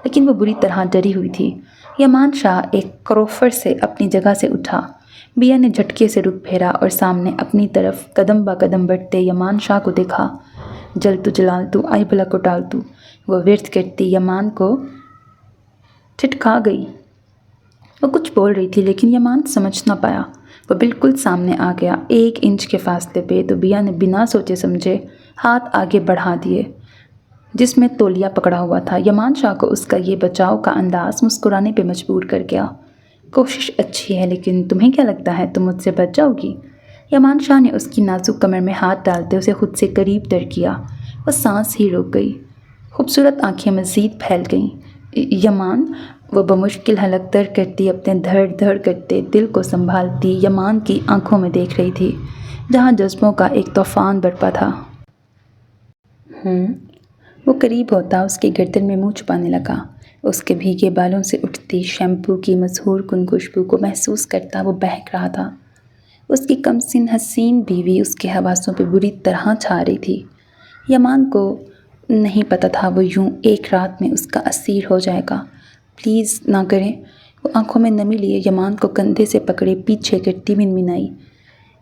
لیکن وہ بری طرح ڈری ہوئی تھی۔ یمان شاہ ایک کروفر سے اپنی جگہ سے اٹھا۔ بیا نے جھٹکے سے رخ پھیرا اور سامنے اپنی طرف قدم با قدم بڑھتے یمان شاہ کو دیکھا۔ جلتو جلالتو آئی بلا کو ٹالتو، وہ ورد کرتی یمان کو ٹھٹکا گئی۔ وہ کچھ بول رہی تھی لیکن یمان سمجھ نہ پایا۔ وہ بالکل سامنے آ گیا، 1 انچ کے فاصلے پہ، تو بیا نے بنا سوچے سمجھے ہاتھ آگے بڑھا دیے جس میں تولیہ پکڑا ہوا تھا۔ یمان شاہ کو اس کا یہ بچاؤ کا انداز مسکرانے پہ مجبور کر گیا۔ کوشش اچھی ہے، لیکن تمہیں کیا لگتا ہے تم مجھ سے بچ جاؤ گی؟ یمان شاہ نے اس کی نازک کمر میں ہاتھ ڈالتے اسے خود سے قریب تر کیا۔ وہ سانس ہی روک گئی، خوبصورت آنکھیں مزید پھیل گئیں۔ یمان، وہ بمشکل حلق تر کرتی اپنے دھڑ دھڑ کرتے دل کو سنبھالتی یمان کی آنکھوں میں دیکھ رہی تھی جہاں جذبوں کا ایک طوفان برپا تھا۔ وہ قریب ہوتا اس کی گردن میں منہ چھپانے لگا۔ اس کے بھیگے بالوں سے اٹھتی شیمپو کی مسحور کن خوشبو کو محسوس کرتا وہ بہک رہا تھا۔ اس کی کم سن حسین بیوی اس کے حواسوں پہ بری طرح چھا رہی تھی۔ یمان کو نہیں پتہ تھا وہ یوں ایک رات میں اس کا اسیر ہو جائے گا۔ پلیز نہ کریں۔ وہ آنکھوں میں نمی لیے یمان کو کندھے سے پکڑے پیچھے کرتی منمنائی،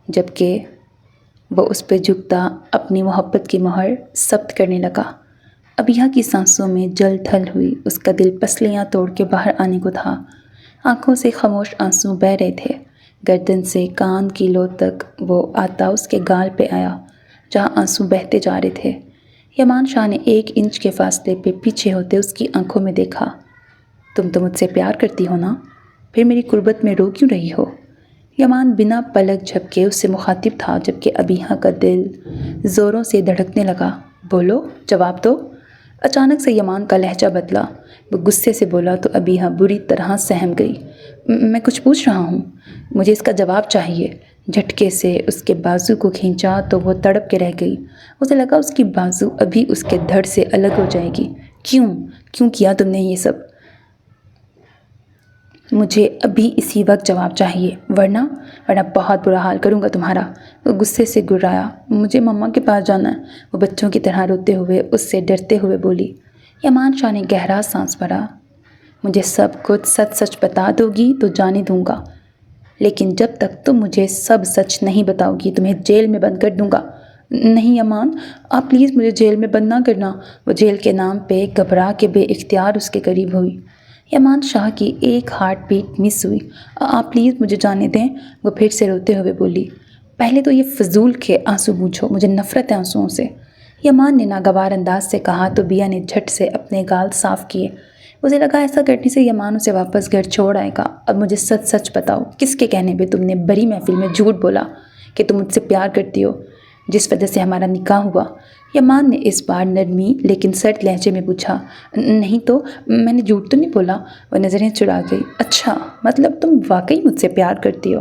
جبکہ وہ اس پہ جھکتا اپنی محبت کی مہر ثبت کرنے لگا۔ ابیہ کی سانسوں میں جل تھل ہوئی، اس کا دل پسلیاں توڑ کے باہر آنے کو تھا۔ آنکھوں سے خاموش آنسو بہہ رہے تھے، گردن سے کان کی لو تک وہ آتا اس کے گال پہ آیا جہاں آنسو بہتے جا رہے تھے۔ یمان شاہ نے 1 انچ کے فاصلے پہ پیچھے ہوتے اس کی آنکھوں میں دیکھا۔ تم تو مجھ سے پیار کرتی ہو نا؟ پھر میری قربت میں رو کیوں رہی ہو؟ یمان بنا پلک جھپکے اس سے مخاطب تھا، جبکہ ابیہ کا دل زوروں سے دھڑکنے لگا۔ بولو، جواب دو۔ اچانک سے یمان کا لہجہ بدلا، وہ غصے سے بولا تو ابیہ بری طرح سہم گئی۔ میں کچھ پوچھ رہا ہوں، مجھے اس کا جواب چاہیے۔ جھٹکے سے اس کے بازو کو کھینچا تو وہ تڑپ کے رہ گئی۔ اسے لگا اس کی بازو ابھی اس کے دھڑ سے الگ ہو جائے گی۔ کیوں کیا تم نے یہ سب؟ مجھے ابھی اسی وقت جواب چاہیے، ورنہ بہت برا حال کروں گا تمہارا۔ وہ غصے سے گرایا۔ مجھے مما کے پاس جانا ہے، وہ بچوں کی طرح روتے ہوئے اس سے ڈرتے ہوئے بولی۔ یمان شاہ نے گہرا سانس بھرا۔ مجھے سب کچھ سچ سچ بتا دو گی تو جانے دوں گا، لیکن جب تک تم مجھے سب سچ نہیں بتاؤ گی تمہیں جیل میں بند کر دوں گا۔ نہیں یمان، آپ پلیز مجھے جیل میں بند نہ کرنا۔ وہ جیل کے نام پہ گھبرا کے بے اختیار اس کے قریب ہوئی۔ یمان شاہ کی ایک ہارٹ بیٹ مس ہوئی۔ آپ پلیز مجھے جانے دیں، وہ پھر سے روتے ہوئے بولی۔ پہلے تو یہ فضول کے آنسو پوچھو، مجھے نفرت ہے آنسوؤں سے، یمان نے ناگوار انداز سے کہا تو بیا نے جھٹ سے اپنے گال صاف کیے۔ اسے لگا ایسا کرنے سے یمان اسے واپس گھر چھوڑ آئے گا۔ اب مجھے سچ سچ بتاؤ، کس کے کہنے پہ تم نے بڑی محفل میں جھوٹ بولا کہ تم مجھ سے پیار کرتی ہو، جس وجہ سے ہمارا نکاح ہوا؟ یمان نے اس بار نرمی لیکن سرد لہجے میں پوچھا۔ نہیں تو میں نے جھوٹ تو نہیں بولا، وہ نظریں چڑھا گئی۔ اچھا، مطلب تم واقعی مجھ سے پیار کرتی ہو؟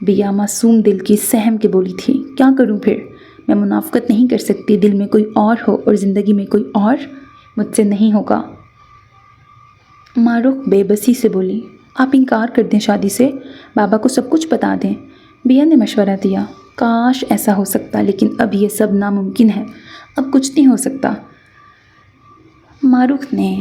بیا معصوم دل کی سہم کے بولی تھی۔ کیا کروں پھر؟ میں منافقت نہیں کر سکتی، دل میں کوئی اور ہو اور زندگی میں کوئی اور، مجھ سے نہیں ہوگا۔ معروف بے بسی سے بولی، آپ انکار کر دیں شادی سے، بابا کو سب کچھ بتا دیں۔ بیا نے مشورہ دیا۔ کاش ایسا ہو سکتا، لیکن اب یہ سب ناممکن ہے، اب کچھ نہیں ہو سکتا۔ معروف نے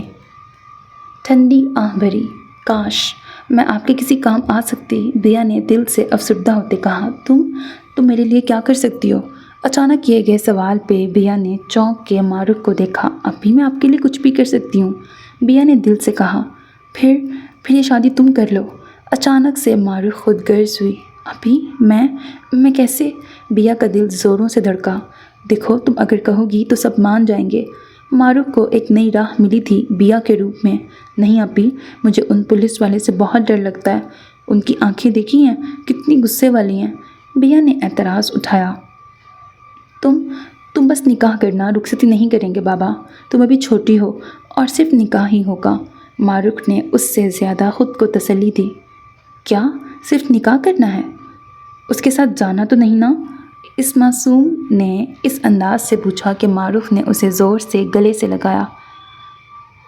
ٹھنڈی آہ بھری۔ کاش میں آپ کے کسی کام آ سکتی۔ بیا نے دل سے افسردہ ہوتے کہا، تم میرے لیے کیا کر سکتی ہو؟ اچانک کیے گئے سوال پہ بیا نے چونک کے معروف کو دیکھا۔ اب بھی میں آپ کے لیے کچھ بھی کر سکتی ہوں، بیا نے دل سے کہا۔ پھر یہ شادی تم کر لو۔ اچانک سے معروف خود غرض ہوئی۔ ابھی میں کیسے؟ بیا کا دل زوروں سے دھڑکا۔ دیکھو تم اگر کہو گی تو سب مان جائیں گے۔ معروف کو ایک نئی راہ ملی تھی بیا کے روپ میں۔ نہیں ابھی، مجھے ان پولیس والے سے بہت ڈر لگتا ہے، ان کی آنکھیں دیکھی ہیں کتنی غصے والی ہیں۔ بیا نے اعتراض اٹھایا۔ تم بس نکاح کرنا، رخصتی نہیں کریں گے بابا، تم ابھی چھوٹی ہو اور صرف نکاح ہی ہوگا۔ معروف نے اس سے زیادہ خود کو تسلی دی۔ کیا صرف نکاح کرنا ہے؟ اس کے ساتھ جانا تو نہیں نا؟ اس معصوم نے اس انداز سے پوچھا کہ معروف نے اسے زور سے گلے سے لگایا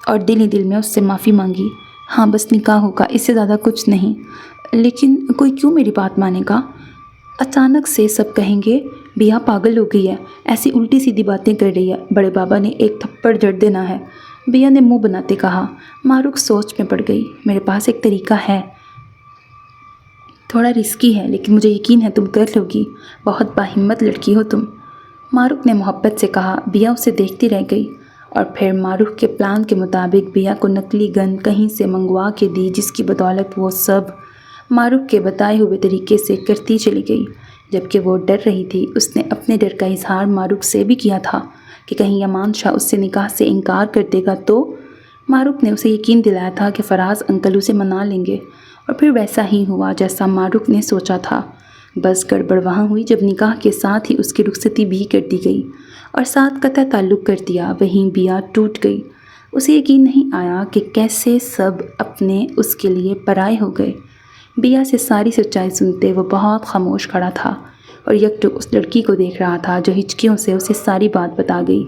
اور دل ہی دل میں اس سے معافی مانگی۔ ہاں بس نکاح ہوگا، اس سے زیادہ کچھ نہیں۔ لیکن کوئی کیوں میری بات مانے گا؟ اچانک سے سب کہیں گے بیا پاگل ہو گئی ہے، ایسی الٹی سیدھی باتیں کر رہی ہے، بڑے بابا نے ایک تھپڑ جڑ دینا ہے، بیا نے منہ بناتے کہا۔ معروف سوچ میں پڑ گئی۔ میرے پاس ایک طریقہ ہے، تھوڑا رسکی ہے لیکن مجھے یقین ہے تم کر لو گی، بہت باہمت لڑکی ہو تم، معروف نے محبت سے کہا۔ بیا اسے دیکھتی رہ گئی اور پھر معروف کے پلان کے مطابق بیا کو نقلی گن کہیں سے منگوا کے دی، جس کی بدولت وہ سب معروف کے بتائے ہوئے طریقے سے کرتی چلی گئی۔ جبکہ وہ ڈر رہی تھی، اس نے اپنے ڈر کا اظہار معروف سے بھی کیا تھا کہ کہیں یمان شاہ اس سے نکاح سے انکار کر دے گا تو۔ معروف نے اسے یقین دلایا تھا کہ فراز انکل اسے منا لیں گے، اور پھر ویسا ہی ہوا جیسا معروف نے سوچا تھا۔ بس گڑبڑ وہاں ہوئی جب نکاح کے ساتھ ہی اس کی رخصتی بھی کر دی گئی اور ساتھ قطع تعلق کر دیا۔ وہیں بیا ٹوٹ گئی۔ اسے یقین نہیں آیا کہ کیسے سب اپنے اس کے لیے پرائے ہو گئے۔ بیا سے ساری سچائی سنتے وہ بہت خاموش کھڑا تھا اور یکٹک اس لڑکی کو دیکھ رہا تھا جو ہچکیوں سے اسے ساری بات بتا گئی۔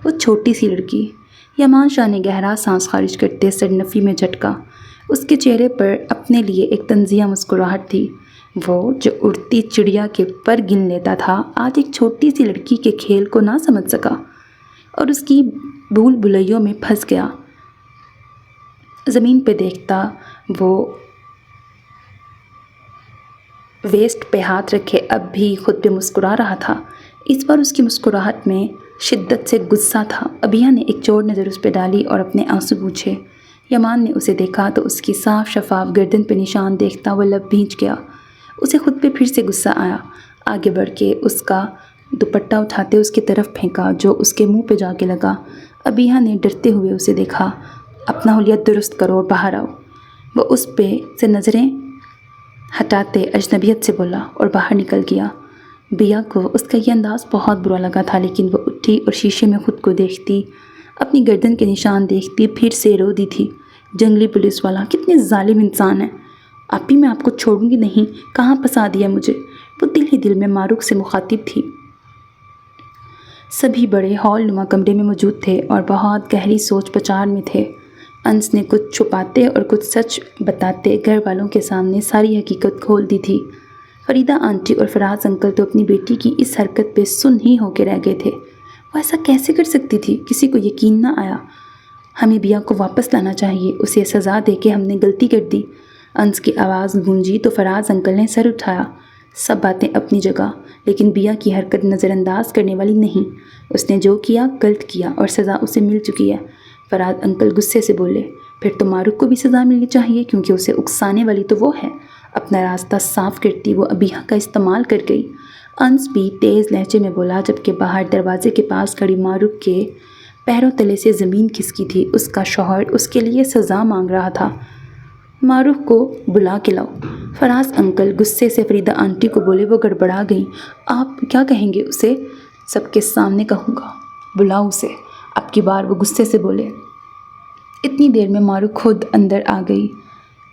وہ چھوٹی سی لڑکی۔ یمان شاہ نے گہرا سانس خارج کرتے سرنفی میں جھٹکا۔ اس کے چہرے پر اپنے لیے ایک طنزیہ مسکراہٹ تھی۔ وہ جو اڑتی چڑیا کے پر گن لیتا تھا، آج ایک چھوٹی سی لڑکی کے کھیل کو نہ سمجھ سکا اور اس کی بھول بھلیوں میں پھنس گیا۔ زمین پہ دیکھتا وہ ویسٹ پہ ہاتھ رکھے اب بھی خود پہ مسکرا رہا تھا۔ اس بار اس کی مسکراہٹ میں شدت سے غصہ تھا۔ ابیہ نے ایک چور نظر اس پہ ڈالی اور اپنے آنسو پوچھے۔ یمان نے اسے دیکھا تو اس کی صاف شفاف گردن پہ نشان دیکھتا وہ لب بھیج گیا۔ اسے خود پہ پھر سے غصہ آیا۔ آگے بڑھ کے اس کا دوپٹہ اٹھاتے اس کی طرف پھینکا جو اس کے منہ پہ جا کے لگا۔ ابیہ نے ڈرتے ہوئے اسے دیکھا۔ اپنا حلیہ درست کرو اور باہر آؤ۔ وہ اس پہ سے نظریں ہٹاتے اجنبیت سے بولا اور باہر نکل گیا۔ بیا کو اس کا یہ انداز بہت برا لگا تھا، لیکن وہ اٹھی اور شیشے میں خود کو دیکھتی، اپنی گردن کے نشان دیکھتی، پھر سے رو دی تھی۔ جنگلی پولیس والا کتنے ظالم انسان ہے۔ اب بھی میں آپ کو چھوڑوں گی نہیں، کہاں پھنسا دیا مجھے۔ وہ دل ہی دل میں معروف سے مخاطب تھی۔ سبھی بڑے ہال نما کمرے میں موجود تھے اور بہت گہری سوچ پچار میں تھے۔ انس نے کچھ چھپاتے اور کچھ سچ بتاتے گھر والوں کے سامنے ساری حقیقت کھول دی تھی۔ فریدہ آنٹی اور فراز انکل تو اپنی بیٹی کی اس حرکت پہ سن ہی ہو کے رہ گئے تھے۔ وہ ایسا کیسے کر سکتی تھی؟ کسی کو یقین نہ آیا۔ ہمیں بیا کو واپس لانا چاہیے، اسے سزا دے کے ہم نے غلطی کر دی۔ انس کی آواز گونجی تو فراز انکل نے سر اٹھایا۔ سب باتیں اپنی جگہ، لیکن بیا کی حرکت نظر انداز کرنے والی نہیں۔ اس نے جو کیا غلط کیا اور سزا اسے مل چکی ہے۔ فراز انکل غصے سے بولے، پھر تو معروف کو بھی سزا ملنی چاہیے کیونکہ اسے اکسانے والی تو وہ ہے۔ اپنا راستہ صاف کرتی وہ ابیہ کا استعمال کر گئی۔ انس بھی تیز لہجے میں بولا، جبکہ باہر دروازے کے پاس کھڑی معروف کے پیروں تلے سے زمین کھسکی تھی۔ اس کا شوہر اس کے لیے سزا مانگ رہا تھا۔ معروف کو بلا کے لاؤ۔ فراز انکل غصے سے فریدہ آنٹی کو بولے۔ وہ گڑبڑا گئیں۔ آپ کیا کہیں گے اسے؟ سب کے سامنے کہوں گا، بلاؤ اسے۔ اب کی بار وہ غصے سے بولے۔ اتنی دیر میں معروف خود اندر آ گئی۔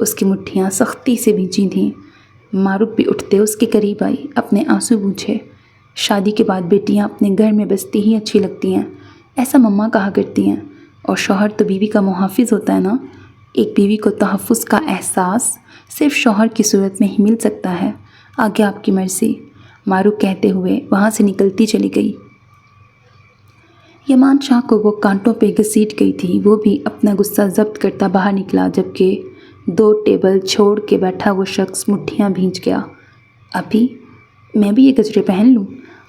اس کی مٹھیاں سختی سے بھیجی تھیں۔ معروف بھی اٹھتے اس کے قریب آئی، اپنے آنسو پوچھے۔ شادی کے بعد بیٹیاں اپنے گھر میں بستی ہی اچھی لگتی ہیں، ایسا مما کہا کرتی ہیں، اور شوہر تو بیوی کا محافظ ہوتا ہے نا۔ ایک بیوی کو تحفظ کا احساس صرف شوہر کی صورت میں ہی مل سکتا ہے۔ آگے آپ کی مرضی، معروف کہتے ہوئے وہاں سے نکلتی چلی گئی۔ یمان شاہ کو وہ کانٹوں پہ گھسیٹ گئی تھی، وہ بھی اپنا غصہ ضبط کرتا باہر نکلا، جبکہ 2 ٹیبل چھوڑ کے بیٹھا وہ شخص مٹھیاں بھیج گیا۔ ابھی میں بھی یہ گجرے پہن لوں؟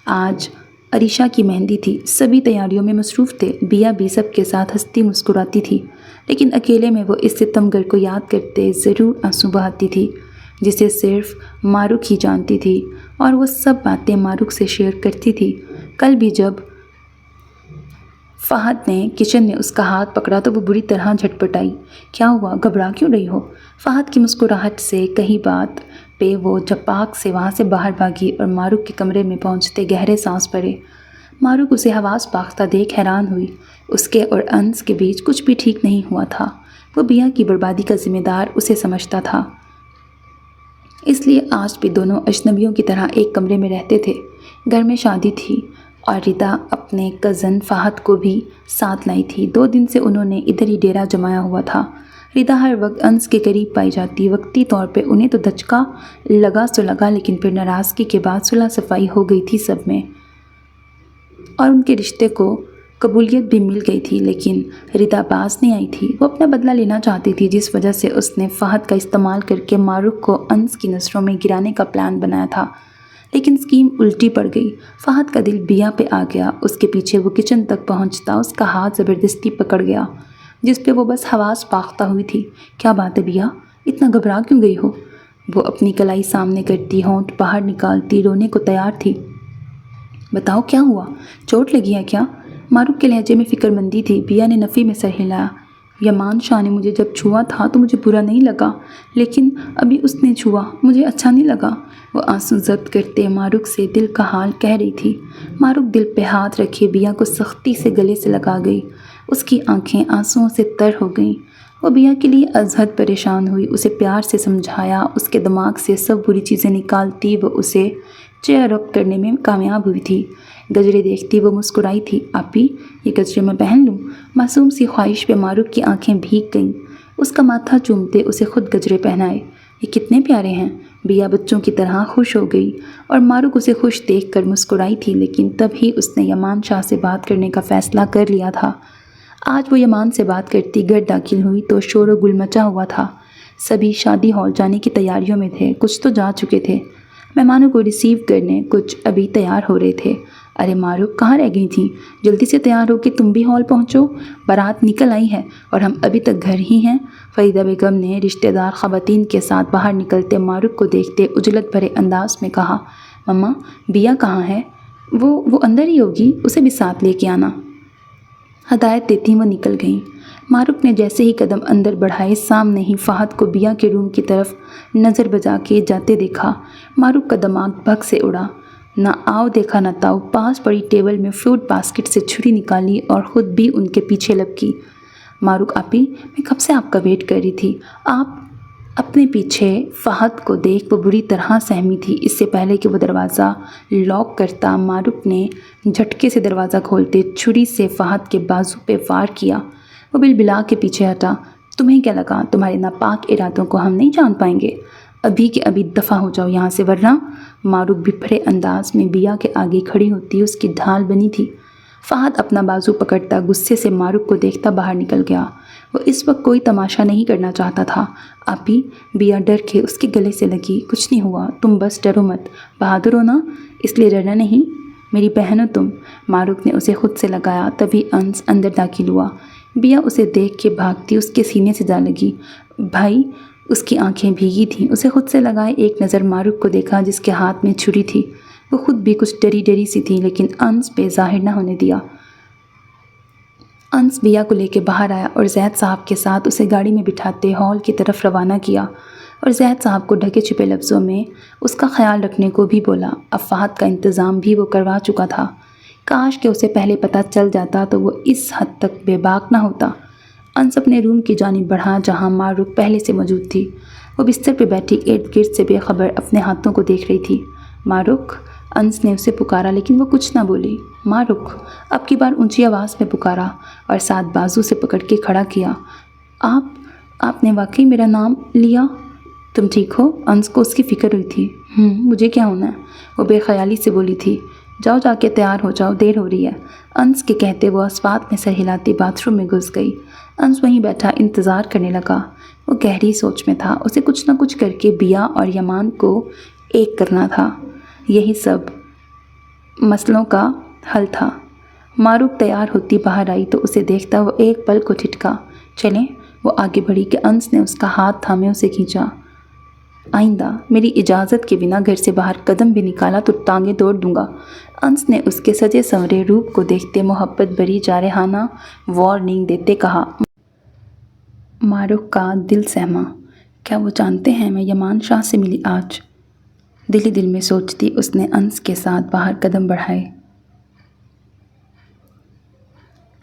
آج عریشہ کی مہندی تھی، سبھی تیاریوں میں مصروف تھے۔ بیا بھی سب کے ساتھ ہنستی مسکراتی تھی، لیکن اکیلے میں وہ اس ستمگر کو یاد کرتے ضرور آنسو بہاتی تھی، جسے صرف معروف ہی جانتی تھی، اور وہ سب باتیں معروف سے شیئر کرتی تھی۔ کل بھی جب فہد نے کچن میں اس کا ہاتھ پکڑا تو وہ بری طرح جھٹپٹائی۔ کیا ہوا، گھبرا کیوں رہی ہو؟ فہد کی مسکراہٹ سے کہی بات پہ وہ جپاک سے وہاں سے باہر بھاگی اور معروف کے کمرے میں پہنچتے گہرے سانس بھرے۔ معروف اسے حواس باختہ دیکھ حیران ہوئی۔ اس کے اور انس کے بیچ کچھ بھی ٹھیک نہیں ہوا تھا۔ وہ بیا کی بربادی کا ذمہ دار اسے سمجھتا تھا، اس لیے آج بھی دونوں اجنبیوں کی طرح ایک کمرے میں رہتے تھے۔ گھر میں شادی تھی اور ردا اپنے کزن فہد کو بھی ساتھ لائی تھی۔ 2 دن سے انہوں نے ادھر ہی ڈیرا جمایا ہوا تھا۔ ردا ہر وقت انس کے قریب پائی جاتی، وقتی طور پہ انہیں تو دھچکا لگا سو لگا، لیکن پھر ناراضگی کے بعد صلح صفائی ہو گئی تھی سب میں، اور ان کے رشتے کو قبولیت بھی مل گئی تھی۔ لیکن ردا باز نہیں آئی تھی، وہ اپنا بدلہ لینا چاہتی تھی، جس وجہ سے اس نے فہد کا استعمال کر کے معروف کو انس کی نظروں میں گرانے کا پلان بنایا تھا، لیکن اسکیم الٹی پڑ گئی۔ فہد کا دل بیا پہ آ گیا، اس کے پیچھے وہ کچن تک پہنچتا، اس کا ہاتھ زبردستی پکڑ گیا، جس پہ وہ بس حواس باختہ ہوئی تھی۔ کیا بات ہے بیا، اتنا گھبرا کیوں گئی ہو؟ وہ اپنی کلائی سامنے کرتی، ہونٹ باہر نکالتی رونے کو تیار تھی۔ بتاؤ کیا ہوا، چوٹ لگی ہے کیا؟ معروف کے لہجے میں فکر مندی تھی۔ بیا نے نفی میں سر ہلایا۔ یمان شاہ نے مجھے جب چھوا تھا تو مجھے برا نہیں لگا، لیکن ابھی اس نے چھوا، مجھے اچھا نہیں لگا۔ وہ آنسو ضبط کرتے معروف سے دل کا حال کہہ رہی تھی۔ معروف دل پہ ہاتھ رکھے بیا کو سختی سے گلے سے لگا گئی، اس کی آنکھیں آنسوؤں سے تر ہو گئیں۔ وہ بیا کے لیے ازحد پریشان ہوئی، اسے پیار سے سمجھایا، اس کے دماغ سے سب بری چیزیں نکالتی، وہ اسے چیئر اپ کرنے میں کامیاب ہوئی تھی۔ گجرے دیکھتی وہ مسکرائی تھی۔ آپی یہ گجرے میں پہن لوں؟ معصوم سی خواہش پہ معروف کی آنکھیں بھیگ گئیں، اس کا ماتھا چومتے اسے خود گجرے پہنائے۔ یہ کتنے پیارے ہیں، بیا بچوں کی طرح خوش ہو گئی، اور معروف اسے خوش دیکھ کر مسکرائی تھی، لیکن تب ہی اس نے یمان شاہ سے بات کرنے کا فیصلہ کر لیا تھا۔ آج وہ یمان سے بات کرتی گھر داخل ہوئی تو شور و گل مچا ہوا تھا، سبھی شادی ہال جانے کی تیاریوں میں تھے، کچھ تو جا چکے تھے مہمانوں کو ریسیو کرنے، کچھ ابھی تیار ہو رہے تھے۔ ارے معروف کہاں رہ گئی تھیں، جلدی سے تیار ہو کے تم بھی ہال پہنچو، بارات نکل آئی ہے اور ہم ابھی تک گھر ہی ہیں۔ فریدہ بیگم نے رشتہ دار خواتین کے ساتھ باہر نکلتے معروف کو دیکھتے عجلت بھرے انداز میں کہا، مما بیا کہاں ہے؟ وہ اندر ہی ہوگی، اسے بھی ساتھ لے کے آنا۔ ہدایت دیتی وہ نکل گئیں۔ معروف نے جیسے ہی قدم اندر بڑھائے، سامنے ہی فہد کو بیا کے روم کی طرف نظر بجا کے جاتے دیکھا۔ معروف کا دماغ بھگ سے اڑا، نہ آؤ دیکھا نہ تاؤ، پاس پڑی ٹیبل میں فروٹ باسکٹ سے چھری نکالی اور خود بھی ان کے پیچھے لپکی۔ معروف آپی میں کب سے آپ کا ویٹ کر رہی تھی، آپ اپنے پیچھے۔ فہد کو دیکھ وہ بری طرح سہمی تھی۔ اس سے پہلے کہ وہ دروازہ لاک کرتا، معروف نے جھٹکے سے دروازہ کھولتے چھری سے فہد کے بازو پہ وار کیا۔ وہ بلبلا کے پیچھے ہٹا۔ تمہیں کیا لگا تمہارے ناپاک ارادوں کو ہم نہیں جان پائیں گے؟ ابھی کے ابھی دفع ہو جاؤ یہاں سے، ورنہ۔ معروف بپھرے انداز میں بیا کے آگے کھڑی ہوتی اس کی ڈھال بنی تھی۔ فہد اپنا بازو پکڑتا غصے سے معروف کو دیکھتا باہر نکل گیا۔ وہ اس وقت کوئی تماشا نہیں کرنا چاہتا تھا۔ آپی بیا ڈر کے اس کے گلے سے لگی۔ کچھ نہیں ہوا، تم بس ڈرو مت، بہادر ہو نا، اس لیے ڈرنا نہیں، میری بہن ہو تم۔ معروف نے اسے خود سے لگایا، تبھی انس اندر داخل ہوا۔ بیا اسے دیکھ کے بھاگتی اس کے سینے سے جا لگی۔ بھائی اس کی آنکھیں بھیگی تھیں، اسے خود سے لگائے ایک نظر معروف کو دیکھا جس کے ہاتھ میں چھری تھی۔ وہ خود بھی کچھ ڈری ڈری سی تھی، لیکن انس پہ ظاہر نہ ہونے دیا۔ انس بیا کو لے کے باہر آیا اور زید صاحب کے ساتھ اسے گاڑی میں بٹھاتے ہال کی طرف روانہ کیا، اور زید صاحب کو ڈھکے چھپے لفظوں میں اس کا خیال رکھنے کو بھی بولا۔ اب فہد کا انتظام بھی وہ کروا چکا تھا، کاش کہ اسے پہلے پتہ چل جاتا تو وہ اس حد تک بے باک نہ ہوتا۔ انس اپنے روم کی جانب بڑھا جہاں معروف پہلے سے موجود تھی۔ وہ بستر پہ بیٹھی ارد گرد سے بے خبر اپنے ہاتھوں کو دیکھ رہی تھی۔ معروف، انس نے اسے پکارا لیکن وہ کچھ نہ بولی۔ معروف، اب کی بار اونچی آواز میں پکارا اور ساتھ بازو سے پکڑ کے کھڑا کیا۔ آپ نے واقعی میرا نام لیا؟ تم ٹھیک ہو؟ انس کو اس کی فکر ہوئی تھی۔ مجھے کیا ہونا ہے، وہ بے خیالی سے بولی تھی۔ جاؤ جا کے تیار ہو جاؤ، دیر ہو رہی ہے۔ انس کے کہتے وہ اسوات میں سر ہلاتی باتھ روم میں گھس گئی۔ انس وہیں بیٹھا انتظار کرنے لگا۔ وہ گہری سوچ میں تھا۔ اسے کچھ نہ کچھ کر کے بیا اور یمان کو ایک کرنا تھا۔ یہی سب مسئلوں کا حل تھا۔ معروف تیار ہوتی باہر آئی تو اسے دیکھتا وہ ایک پل کو ٹھٹکا۔ چلیں، وہ آگے بڑھی کہ انس نے اس کا ہاتھ تھامے اسے کھینچا۔ آئندہ میری اجازت کے بنا گھر سے باہر قدم بھی نکالا تو ٹانگیں توڑ دوں گا۔ انس نے اس کے سجے سنورے روپ کو دیکھتے محبت بھری جارحانہ وارننگ دیتے کہا۔ معروف کا دل سہما۔ کیا وہ جانتے ہیں میں یمان شاہ سے ملی آج؟ دل ہی دل میں سوچتی اس نے انس کے ساتھ باہر قدم بڑھائے۔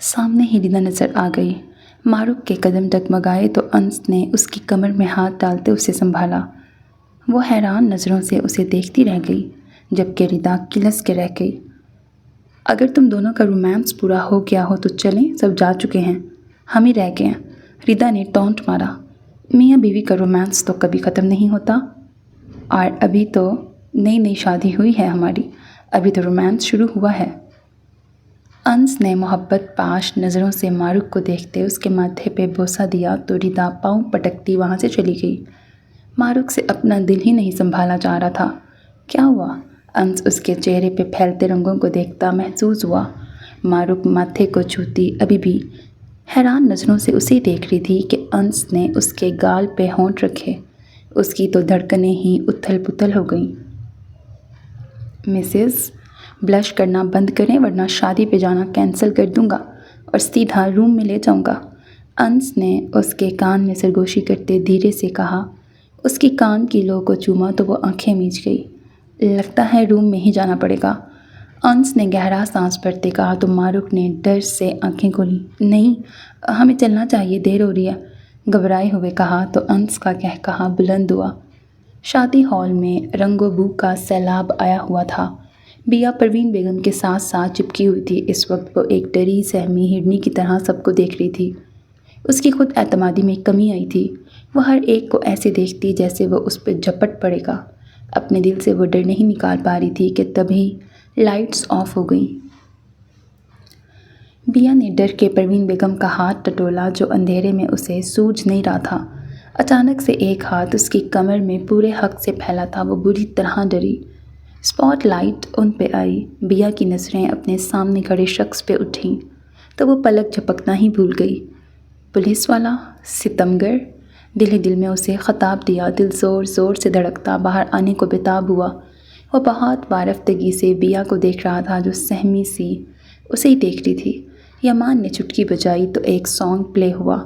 سامنے ہی ردا نظر آ گئی۔ معروف کے قدم ڈگمگائے تو انس نے اس کی کمر میں ہاتھ ڈالتے اسے سنبھالا۔ وہ حیران نظروں سے اسے دیکھتی رہ گئی جبکہ ردا کلس کے رہ گئی۔ اگر تم دونوں کا رومانس پورا ہو گیا ہو تو چلیں، سب جا چکے ہیں، ہم ہی رہ گئے ہیں۔ ردا نے ٹونٹ مارا۔ میاں بیوی کا رومانس تو کبھی ختم نہیں ہوتا، اور ابھی تو نئی شادی ہوئی ہے ہماری، ابھی تو رومانس شروع ہوا ہے۔ انس نے محبت پاش نظروں سے معروف کو دیکھتے اس کے ماتھے پہ بوسہ دیا تو ردا پاؤں پٹکتی وہاں سے چلی گئی۔ معروف سے اپنا دل ہی نہیں سنبھالا جا رہا تھا۔ کیا ہوا؟ انس اس کے چہرے پہ پھیلتے رنگوں کو دیکھتا محظوظ ہوا۔ معروف ماتھے کو چھوتی ابھی بھی حیران نظروں سے اسے دیکھ رہی تھی کہ انس نے اس کے گال پہ ہونٹ رکھے۔ اس کی تو دھڑکنیں ہی اتھل پتھل ہو گئیں۔ مسز، بلش کرنا بند کریں ورنہ شادی پہ جانا کینسل کر دوں گا اور سیدھا روم میں لے جاؤں گا، انس نے اس کے کان میں سرگوشی کرتے دھیرے سے کہا۔ اس کی کان کی لو کو چوما تو وہ آنکھیں میچ گئی۔ لگتا ہے روم میں ہی جانا پڑے گا، انس نے گہرا سانس بھرتے کہا تو معروف نے ڈر سے آنکھیں کھولی۔ نہیں، ہمیں چلنا چاہیے، دیر ہو رہی ہے، گھبرائے ہوئے کہا تو انس کا کہا بلند ہوا۔ شادی ہال میں رنگ و بو کا سیلاب آیا ہوا تھا۔ بیا پروین بیگم کے ساتھ ساتھ چپکی ہوئی تھی۔ اس وقت وہ ایک ڈری سہمی ہرنی کی طرح سب کو دیکھ رہی تھی۔ اس کی خود اعتمادی میں کمی آئی تھی۔ وہ ہر ایک کو ایسے دیکھتی جیسے وہ اس پہ جھپٹ پڑے گا۔ اپنے دل سے وہ ڈر نہیں نکال پا رہی تھی کہ تبھی لائٹس آف ہو گئیں۔ بیا نے ڈر کے پروین بیگم کا ہاتھ ٹٹولا جو اندھیرے میں اسے سوجھ نہیں رہا تھا۔ اچانک سے ایک ہاتھ اس کی کمر میں پورے حق سے پھیلا تھا۔ وہ بری طرح ڈری۔ اسپاٹ لائٹ ان پہ آئی۔ بیا کی نظریں اپنے سامنے کھڑے شخص پہ اٹھیں تو وہ پلک جھپکنا ہی بھول گئی۔ پولیس والا؟ ستمگر؟ دل ہی دل میں اسے خطاب دیا۔ دل زور زور سے دھڑکتا باہر آنے کو بےتاب ہوا۔ وہ بہت وارفتگی سے بیا کو دیکھ رہا تھا جو سہمی سی اسے ہی دیکھ رہی تھی۔ یمان نے چٹکی بجائی تو ایک سانگ پلے ہوا۔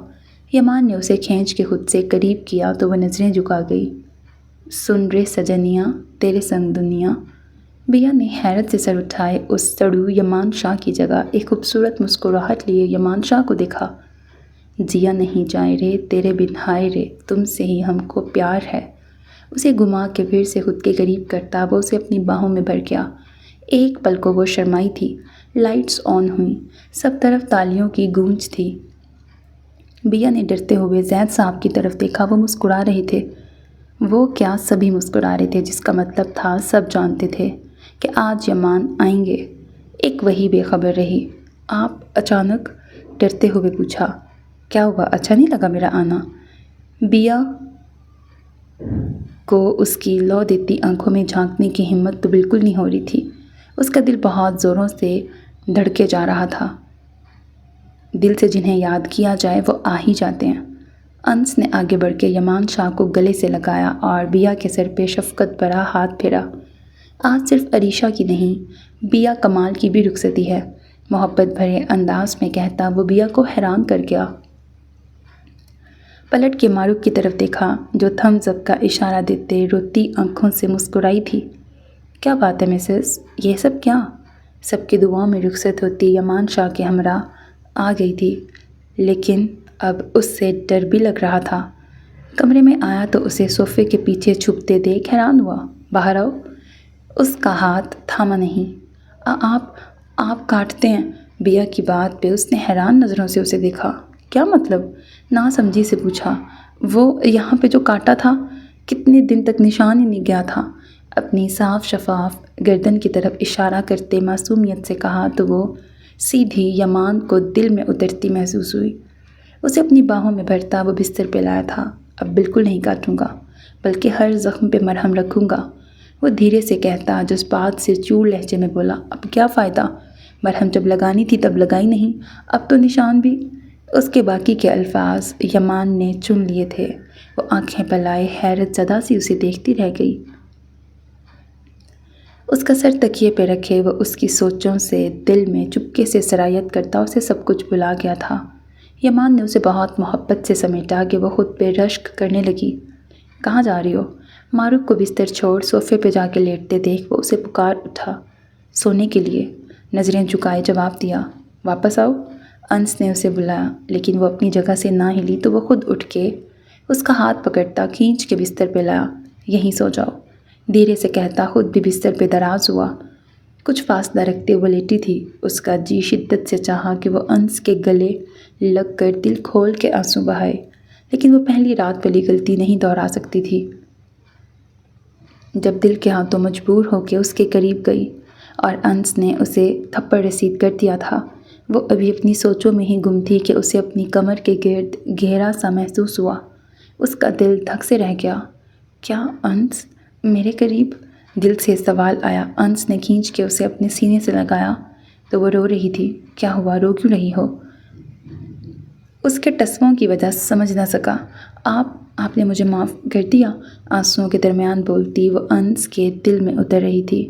یمان نے اسے کھینچ کے خود سے قریب کیا تو وہ نظریں جھکا گئی۔ سن رے سجنیاں تیرے سنگ دنیا۔ بیا نے حیرت سے سر اٹھائے اس سڑو یمان شاہ کی جگہ ایک خوبصورت مسکراہٹ لیے یمان شاہ کو دیکھا۔ جیا نہیں جائے رے تیرے بن ہائے رے تم سے ہی ہم کو پیار ہے۔ اسے گھما کے پھر سے خود کے قریب کرتا وہ اسے اپنی باہوں میں بھر گیا۔ ایک پل کو وہ شرمائی تھی۔ لائٹس آن ہوئیں۔ سب طرف تالیوں کی گونج تھی۔ بیا نے ڈرتے ہوئے زید صاحب کی طرف دیکھا۔ وہ مسکرا رہے تھے۔ وہ کیا سبھی مسکرا رہے تھے جس کا مطلب تھا سب جانتے تھے کہ آج یمان آئیں گے۔ ایک وہی بے خبر رہی۔ آپ اچانک؟ ڈرتے ہوئے پوچھا۔ کیا ہوا، اچھا نہیں لگا میرا آنا؟ بیا کو اس کی لو دیتی آنکھوں میں جھانکنے کی ہمت تو بالکل نہیں ہو رہی تھی۔ اس کا دل بہت زوروں سے دھڑکے جا رہا تھا۔ دل سے جنہیں یاد کیا جائے وہ آ ہی جاتے ہیں۔ انس نے آگے بڑھ کے یمان شاہ کو گلے سے لگایا اور بیا کے سر پہ شفقت بھرا ہاتھ پھیرا۔ آج صرف عریشہ کی نہیں، بیا کمال کی بھی رخصتی ہے، محبت بھرے انداز میں کہتا وہ بیا کو حیران کر گیا۔ پلٹ کے معروف کی طرف دیکھا جو تھمز اپ کا اشارہ دیتے روتی آنکھوں سے مسکرائی تھی۔ کیا بات ہے مسز، یہ سب کیا؟ سب کی دعاؤں میں رخصت ہوتی یمان شاہ کے ہمراہ آ گئی تھی، لیکن اب اس سے ڈر بھی لگ رہا تھا۔ کمرے میں آیا تو اسے صوفے کے پیچھے چھپتے دیکھ حیران ہوا۔ باہر آؤ، اس کا ہاتھ تھاما نہیں۔ آپ کاٹتے ہیں؟ بیا کی بات پہ اس نے حیران نظروں سے اسے دیکھا۔ کیا مطلب؟ نا سمجھی سے پوچھا۔ وہ یہاں پہ جو کاٹا تھا، کتنے دن تک نشان ہی نہیں گیا تھا۔ اپنی صاف شفاف گردن کی طرف اشارہ کرتے معصومیت سے کہا تو وہ سیدھی یمان کو دل میں اترتی محسوس ہوئی۔ اسے اپنی باہوں میں بھرتا وہ بستر پہ لایا تھا۔ اب بالکل نہیں کاٹوں گا، بلکہ ہر زخم پہ مرہم رکھوں گا، وہ دھیرے سے کہتا جذبات سے چور لہجے میں بولا۔ اب کیا فائدہ؟ مرہم جب لگانی تھی تب لگائی نہیں، اب تو نشان بھی۔ اس کے باقی کے الفاظ یمان نے چن لیے تھے۔ وہ آنکھیں پلائے حیرت زدہ سی اسے دیکھتی رہ گئی۔ اس کا سر تکیے پہ رکھے وہ اس کی سوچوں سے دل میں چپکے سے سرایت کرتا اسے سب کچھ بھلا گیا تھا۔ یمان نے اسے بہت محبت سے سمیٹا کہ وہ خود پہ رشک کرنے لگی۔ کہاں جا رہی ہو؟ معروف کو بستر چھوڑ صوفے پہ جا کے لیٹتے دیکھ وہ اسے پکار اٹھا۔ سونے کے لیے، نظریں جھکائے جواب دیا۔ واپس آؤ، انس نے اسے بلایا، لیکن وہ اپنی جگہ سے نہ ہلی تو وہ خود اٹھ کے اس کا ہاتھ پکڑتا کھینچ کے بستر پہ لایا۔ یہیں سو جاؤ، دھیرے سے کہتا خود بھی بستر پہ دراز ہوا۔ کچھ فاصلہ رکھتے وہ لیٹی تھی۔ اس کا جی شدت سے چاہا کہ وہ انس کے گلے لگ کر دل کھول کے آنسو بہائے، لیکن وہ پہلی رات والی غلطی نہیں دہرا سکتی تھی۔ جب دل کے ہاتھوں مجبور ہو کے اس کے قریب گئی اور انس نے اسے تھپڑ رسید کر دیا تھا، وہ ابھی اپنی سوچوں میں ہی گم تھی کہ اسے اپنی کمر کے گرد گہرا سا محسوس ہوا۔ اس کا دل دھک سے رہ گیا۔ کیا انس میرے قریب؟ دل سے سوال آیا۔ انس نے کھینچ کے اسے اپنے سینے سے لگایا تو وہ رو رہی تھی۔ کیا ہوا، رو کیوں رہی ہو؟ اس کے ٹسموں کی وجہ سمجھ نہ سکا۔ آپ نے مجھے معاف کر دیا، آنسوؤں کے درمیان بولتی وہ انس کے دل میں اتر رہی تھی۔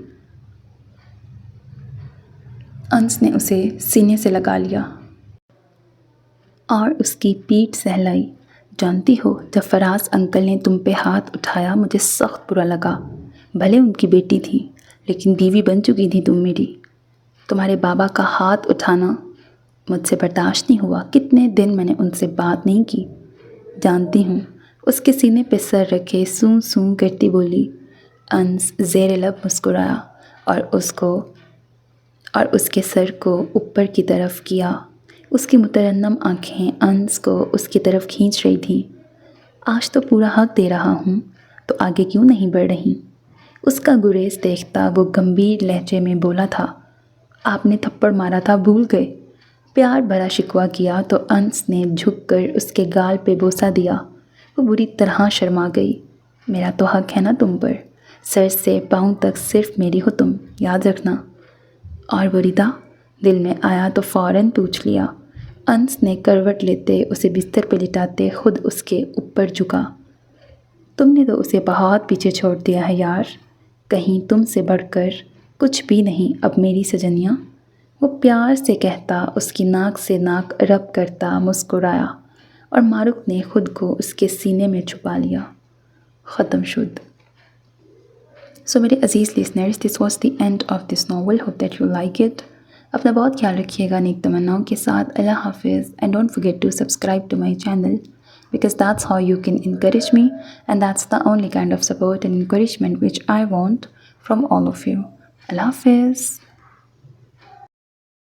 انس نے اسے سینے سے لگا لیا اور اس کی پیٹھ سہلائی۔ جانتی ہو، جب فراز انکل نے تم پہ ہاتھ اٹھایا مجھے سخت برا لگا۔ بھلے ان کی بیٹی تھی، لیکن بیوی بن چکی تھی تم میری۔ تمہارے بابا کا ہاتھ اٹھانا مجھ سے برداشت نہیں ہوا۔ کتنے دن میں نے ان سے بات نہیں کی۔ جانتی ہوں، اس کے سینے پہ سر رکھے سوں سوں کرتی بولی۔ انس زیر لب مسکرایا اور اس کے سر کو اوپر کی طرف کیا۔ اس کی مترنم آنکھیں انس کو اس کی طرف کھینچ رہی تھیں۔ آج تو پورا حق دے رہا ہوں، تو آگے کیوں نہیں بڑھ رہی؟ اس کا گریز دیکھتا وہ گمبھیر لہجے میں بولا تھا۔ آپ نے تھپڑ مارا تھا، بھول گئے؟ پیار بھرا شکوہ کیا تو انس نے جھک کر اس کے گال پہ بوسہ دیا۔ وہ بری طرح شرما گئی۔ میرا تو حق ہے نا تم پر، سر سے پاؤں تک صرف میری ہو تم، یاد رکھنا۔ اور وریدہ؟ دل میں آیا تو فوراً پوچھ لیا۔ انس نے کروٹ لیتے اسے بستر پہ لٹاتے خود اس کے اوپر جھکا۔ تم نے تو اسے بہت پیچھے چھوڑ دیا ہے یار، کہیں تم سے بڑھ کر کچھ بھی نہیں اب میری سجنیاں، وہ پیار سے کہتا اس کی ناک سے ناک رب کرتا مسکرایا اور معروف نے خود کو اس کے سینے میں چھپا لیا۔ ختم شد۔ سو میرے عزیز listeners, this was the end of this novel, hope that you like it. اپنا بہت خیال رکھیے گا نیک تمناؤں کے ساتھ۔ اللہ حافظ، and don't forget to subscribe to my channel because that's how you can encourage me and that's the only kind of support and encouragement which I want from all of you. Allah Hafiz.